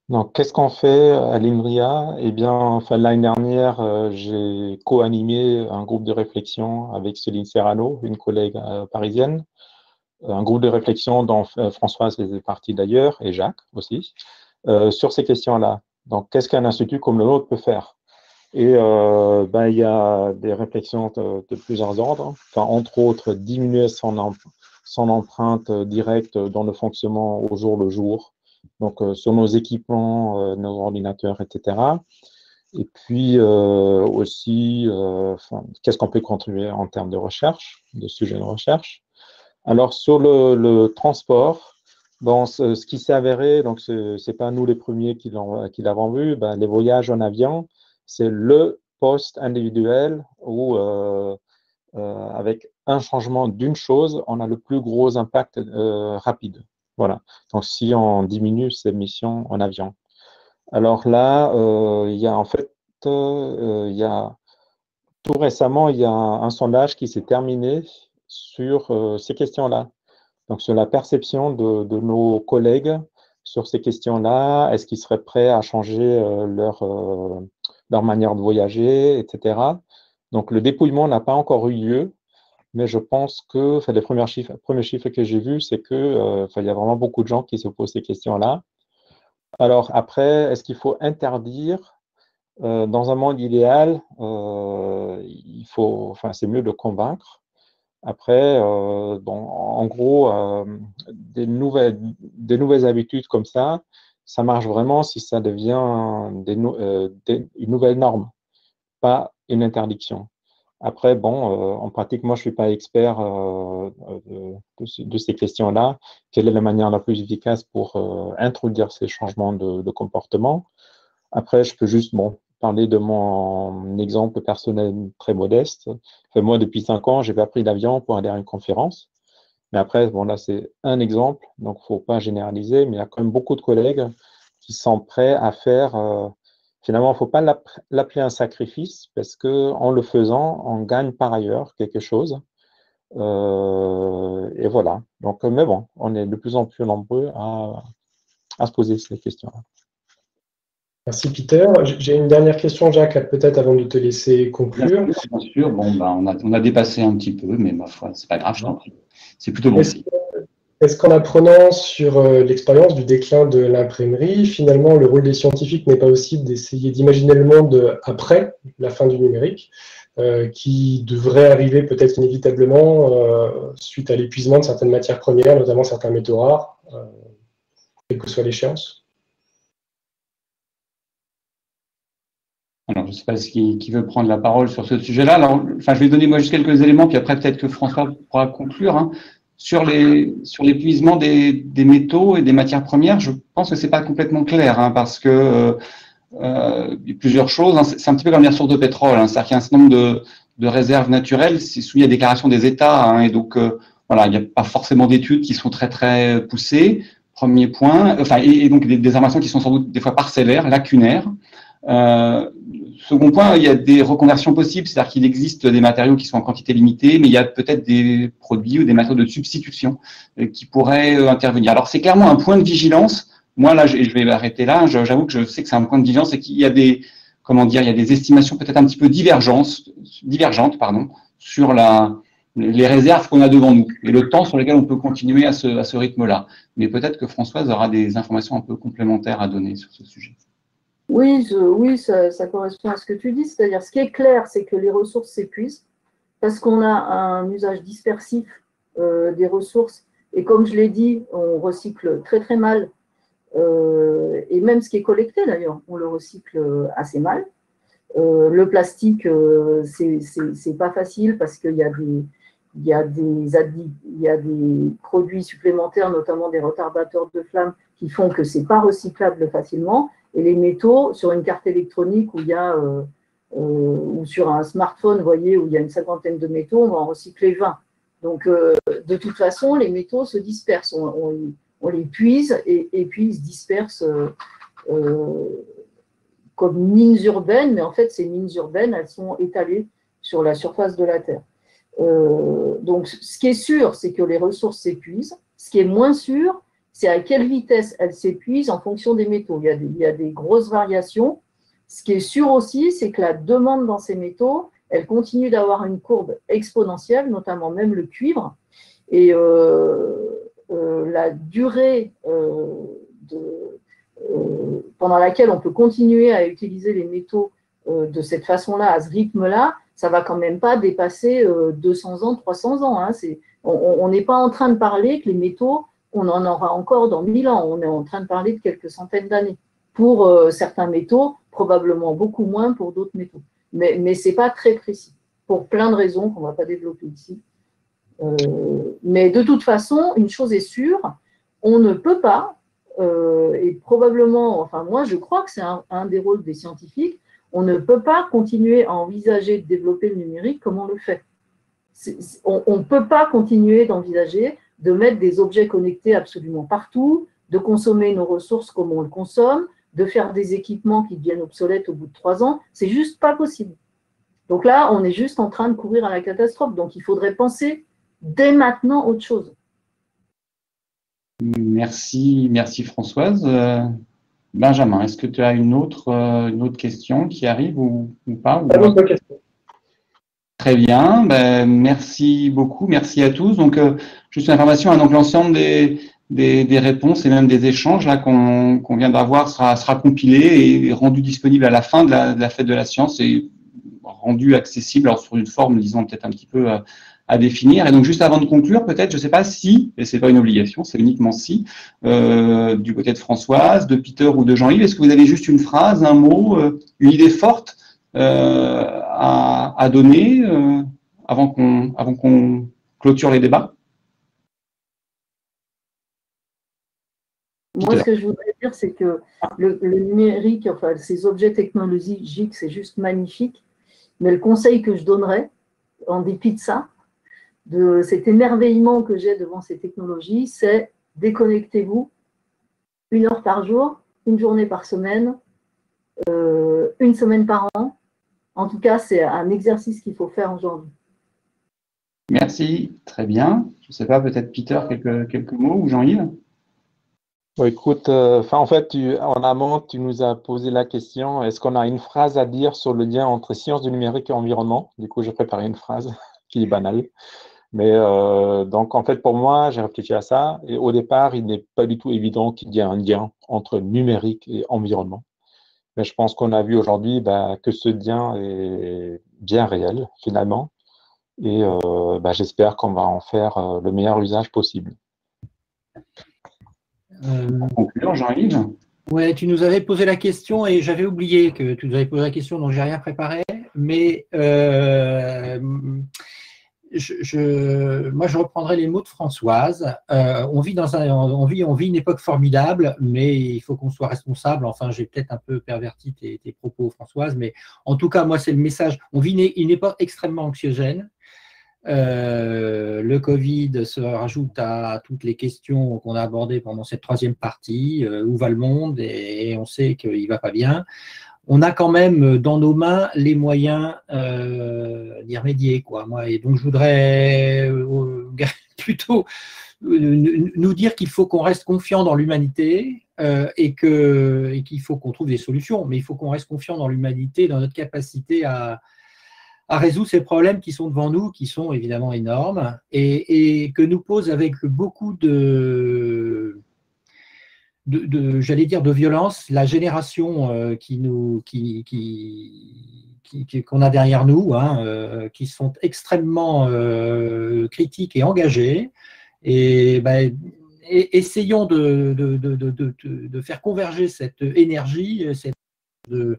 Donc, qu'est-ce qu'on fait à l'INRIA? Eh bien, enfin, l'année dernière, j'ai co-animé un groupe de réflexion avec Céline Serrano, une collègue parisienne. Un groupe de réflexion dont Françoise faisait partie d'ailleurs, et Jacques aussi, sur ces questions-là. Donc, qu'est-ce qu'un institut comme le nôtre peut faire? Et il y a des réflexions de plusieurs ordres. Enfin, entre autres, diminuer son empreinte directe dans le fonctionnement au jour le jour, donc sur nos équipements, nos ordinateurs, etc. Et puis aussi, qu'est-ce qu'on peut contribuer en termes de recherche, de sujets de recherche. Alors, sur le transport, bon, ce qui s'est avéré, donc ce n'est pas nous les premiers qui l'avons vu, les voyages en avion, c'est le poste individuel où, avec un changement d'une chose, on a le plus gros impact rapide. Voilà. Donc, si on diminue ses émissions en avion. Alors là, il y a en fait, il y a tout récemment, il y a un sondage qui s'est terminé sur ces questions-là. Donc, sur la perception de nos collègues sur ces questions-là, est-ce qu'ils seraient prêts à changer leur manière de voyager, etc. Donc, le dépouillement n'a pas encore eu lieu, mais je pense que les premiers chiffres que j'ai vus, c'est que il y a vraiment beaucoup de gens qui se posent ces questions-là. Alors, après, est-ce qu'il faut interdire? Dans un monde idéal, c'est mieux de convaincre. Après, en gros, des nouvelles habitudes comme ça marche vraiment si ça devient une nouvelle norme, pas une interdiction. Après, en pratique, moi, je ne suis pas expert de ces questions-là. Quelle est la manière la plus efficace pour introduire ces changements de comportement? Après, je peux juste parler de mon exemple personnel très modeste. Enfin, moi, depuis 5 ans, j'ai pas pris l'avion pour aller à une conférence. Mais après, là, c'est un exemple, donc il ne faut pas généraliser, mais il y a quand même beaucoup de collègues qui sont prêts à faire. Finalement, il ne faut pas l'appeler un sacrifice, parce qu'en le faisant, on gagne par ailleurs quelque chose. Et voilà. Donc, mais bon, on est de plus en plus nombreux à se poser ces questions-là. Merci Peter. J'ai une dernière question, Jacques, peut-être avant de te laisser conclure. Bien sûr. On a dépassé un petit peu, mais ma foi, c'est pas grave, je t'en prie. C'est plutôt bon signe. Est-ce qu'en apprenant sur l'expérience du déclin de l'imprimerie, finalement, le rôle des scientifiques n'est pas aussi d'essayer d'imaginer le monde après la fin du numérique, qui devrait arriver peut-être inévitablement suite à l'épuisement de certaines matières premières, notamment certains métaux rares, quelle que soit l'échéance? Alors, je ne sais pas qui veut prendre la parole sur ce sujet-là. Alors, je vais donner moi juste quelques éléments, puis après peut-être que François pourra conclure. Hein. Sur l'épuisement des métaux et des matières premières, je pense que c'est pas complètement clair, hein, parce que il y a plusieurs choses. Hein. C'est un petit peu comme les ressources de pétrole. Hein. C'est-à-dire qu'il y a un certain nombre de réserves naturelles, c'est soumis à déclaration des États, hein, et donc voilà, il n'y a pas forcément d'études qui sont très très poussées. Premier point. Et donc des informations qui sont sans doute des fois parcellaires, lacunaires. Second point, il y a des reconversions possibles, c'est-à-dire qu'il existe des matériaux qui sont en quantité limitée, mais il y a peut-être des produits ou des matériaux de substitution qui pourraient intervenir. Alors, c'est clairement un point de vigilance. Moi, là, je vais arrêter là. J'avoue que je sais que c'est un point de vigilance et qu'il y a des, il y a des estimations peut-être un petit peu divergentes, sur les réserves qu'on a devant nous et le temps sur lequel on peut continuer à ce rythme-là. Mais peut-être que Françoise aura des informations un peu complémentaires à donner sur ce sujet. Oui, ça correspond à ce que tu dis. C'est-à-dire, ce qui est clair, c'est que les ressources s'épuisent parce qu'on a un usage dispersif des ressources. Et comme je l'ai dit, on recycle très très mal. Et même ce qui est collecté, d'ailleurs, on le recycle assez mal. Le plastique, c'est pas facile parce qu'il y a des produits supplémentaires, notamment des retardateurs de flamme, qui font que c'est pas recyclable facilement. Et les métaux, sur une carte électronique où il y a, ou sur un smartphone, vous voyez, où il y a une 50aine de métaux, on va en recycler 20. Donc, de toute façon, les métaux se dispersent. On les puise et puis ils se dispersent comme mines urbaines, mais en fait, ces mines urbaines, elles sont étalées sur la surface de la Terre. Donc, ce qui est sûr, c'est que les ressources s'épuisent. Ce qui est moins sûr, c'est à quelle vitesse elles s'épuisent en fonction des métaux. Il y a des grosses variations. Ce qui est sûr aussi, c'est que la demande dans ces métaux, elle continue d'avoir une courbe exponentielle, notamment même le cuivre. Et la durée pendant laquelle on peut continuer à utiliser les métaux de cette façon-là, à ce rythme-là, ça ne va quand même pas dépasser 200 ans, 300 ans. Hein. On n'est pas en train de parler que les métaux, on en aura encore dans 1000 ans. On est en train de parler de quelques centaines d'années. Pour certains métaux, probablement beaucoup moins pour d'autres métaux. Mais ce n'est pas très précis, pour plein de raisons qu'on ne va pas développer ici. Mais de toute façon, une chose est sûre, on ne peut pas, et probablement, enfin moi je crois que c'est un des rôles des scientifiques, on ne peut pas continuer à envisager de développer le numérique comme on le fait. On ne peut pas continuer d'envisager de mettre des objets connectés absolument partout, de consommer nos ressources comme on le consomme, de faire des équipements qui deviennent obsolètes au bout de 3 ans, c'est juste pas possible. Donc là, on est juste en train de courir à la catastrophe. Donc il faudrait penser dès maintenant autre chose. Merci Françoise. Benjamin, est-ce que tu as une autre question qui arrive ou pas ou... Autre question. Très bien, merci beaucoup, merci à tous. Donc, juste une information, donc l'ensemble des réponses et même des échanges là qu'on vient d'avoir sera compilé et rendu disponible à la fin de la fête de la science et rendu accessible, alors sur une forme, disons, peut-être un petit peu à définir. Et donc, juste avant de conclure, peut-être, je ne sais pas si, et c'est pas une obligation, c'est uniquement si, du côté de Françoise, de Peter ou de Jean-Yves, est-ce que vous avez juste une phrase, un mot, une idée forte à donner avant qu'on clôture les débats? Moi, ce que je voudrais dire, c'est que le numérique, enfin, ces objets technologiques, c'est juste magnifique. Mais le conseil que je donnerais, en dépit de ça, de cet émerveillement que j'ai devant ces technologies, c'est déconnectez-vous 1 heure par jour, 1 journée par semaine, 1 semaine par an. En tout cas, c'est un exercice qu'il faut faire aujourd'hui. Merci, très bien. Je ne sais pas, peut-être Peter, quelques mots ou Jean-Yves? Bon, écoute, en fait, en amont, tu nous as posé la question, est-ce qu'on a une phrase à dire sur le lien entre sciences du numérique et environnement? Du coup, j'ai préparé une phrase qui est banale. Mais donc, en fait, pour moi, j'ai réfléchi à ça. Et au départ, il n'est pas du tout évident qu'il y ait un lien entre numérique et environnement. Mais je pense qu'on a vu aujourd'hui que ce lien est bien réel, finalement. Et j'espère qu'on va en faire le meilleur usage possible. Pour conclure, Jean-Yves? Ouais, tu nous avais posé la question et j'avais oublié que tu nous avais posé la question, donc j'ai rien préparé. Mais moi, je reprendrai les mots de Françoise. On vit une époque formidable, mais il faut qu'on soit responsable. Enfin, j'ai peut-être un peu perverti tes propos, Françoise, mais en tout cas, moi, c'est le message. On vit une époque extrêmement anxiogène. Le Covid se rajoute à toutes les questions qu'on a abordées pendant cette 3e partie. Où va le monde? Et on sait qu'il ne va pas bien. On a quand même dans nos mains les moyens d'y remédier, quoi. Et donc, je voudrais plutôt nous dire qu'il faut qu'on reste confiant dans l'humanité et qu'il faut qu'on trouve des solutions. Mais il faut qu'on reste confiant dans l'humanité, dans notre capacité à résoudre ces problèmes qui sont devant nous, qui sont évidemment énormes, et que nous pose avec beaucoup j'allais dire de violence, la génération qu'on a derrière nous, qui sont extrêmement critiques et engagées, et essayons de faire converger cette énergie, de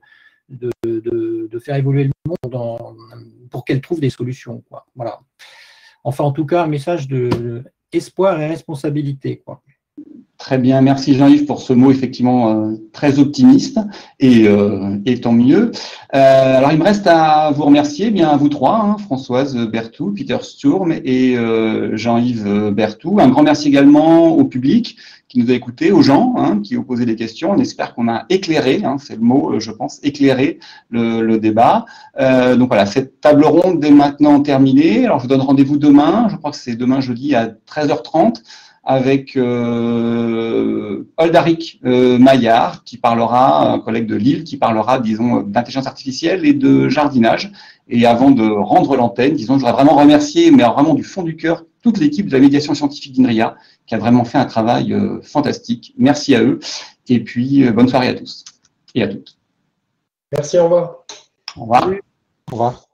faire évoluer le monde pour qu'elle trouve des solutions, quoi. Voilà. Enfin, en tout cas, un message d'espoir et responsabilité, quoi. Très bien, merci Jean-Yves pour ce mot effectivement très optimiste et tant mieux. Alors il me reste à vous remercier, eh bien à vous trois, hein, Françoise Berthoud, Peter Sturm et Jean-Yves Berthoud. Un grand merci également au public qui nous a écoutés, aux gens hein, qui ont posé des questions. On espère qu'on a éclairé, hein, c'est le mot, je pense, éclairer le débat. Donc voilà, cette table ronde est maintenant terminée. Alors je vous donne rendez-vous demain, je crois que c'est demain jeudi à 13h30. Avec Oldarik Maillard, qui parlera, un collègue de Lille, qui parlera, disons, d'intelligence artificielle et de jardinage. Et avant de rendre l'antenne, disons, je voudrais vraiment remercier, mais vraiment du fond du cœur, toute l'équipe de la médiation scientifique d'INRIA, qui a vraiment fait un travail fantastique. Merci à eux. Et puis, bonne soirée à tous et à toutes. Merci, au revoir. Au revoir. Au revoir.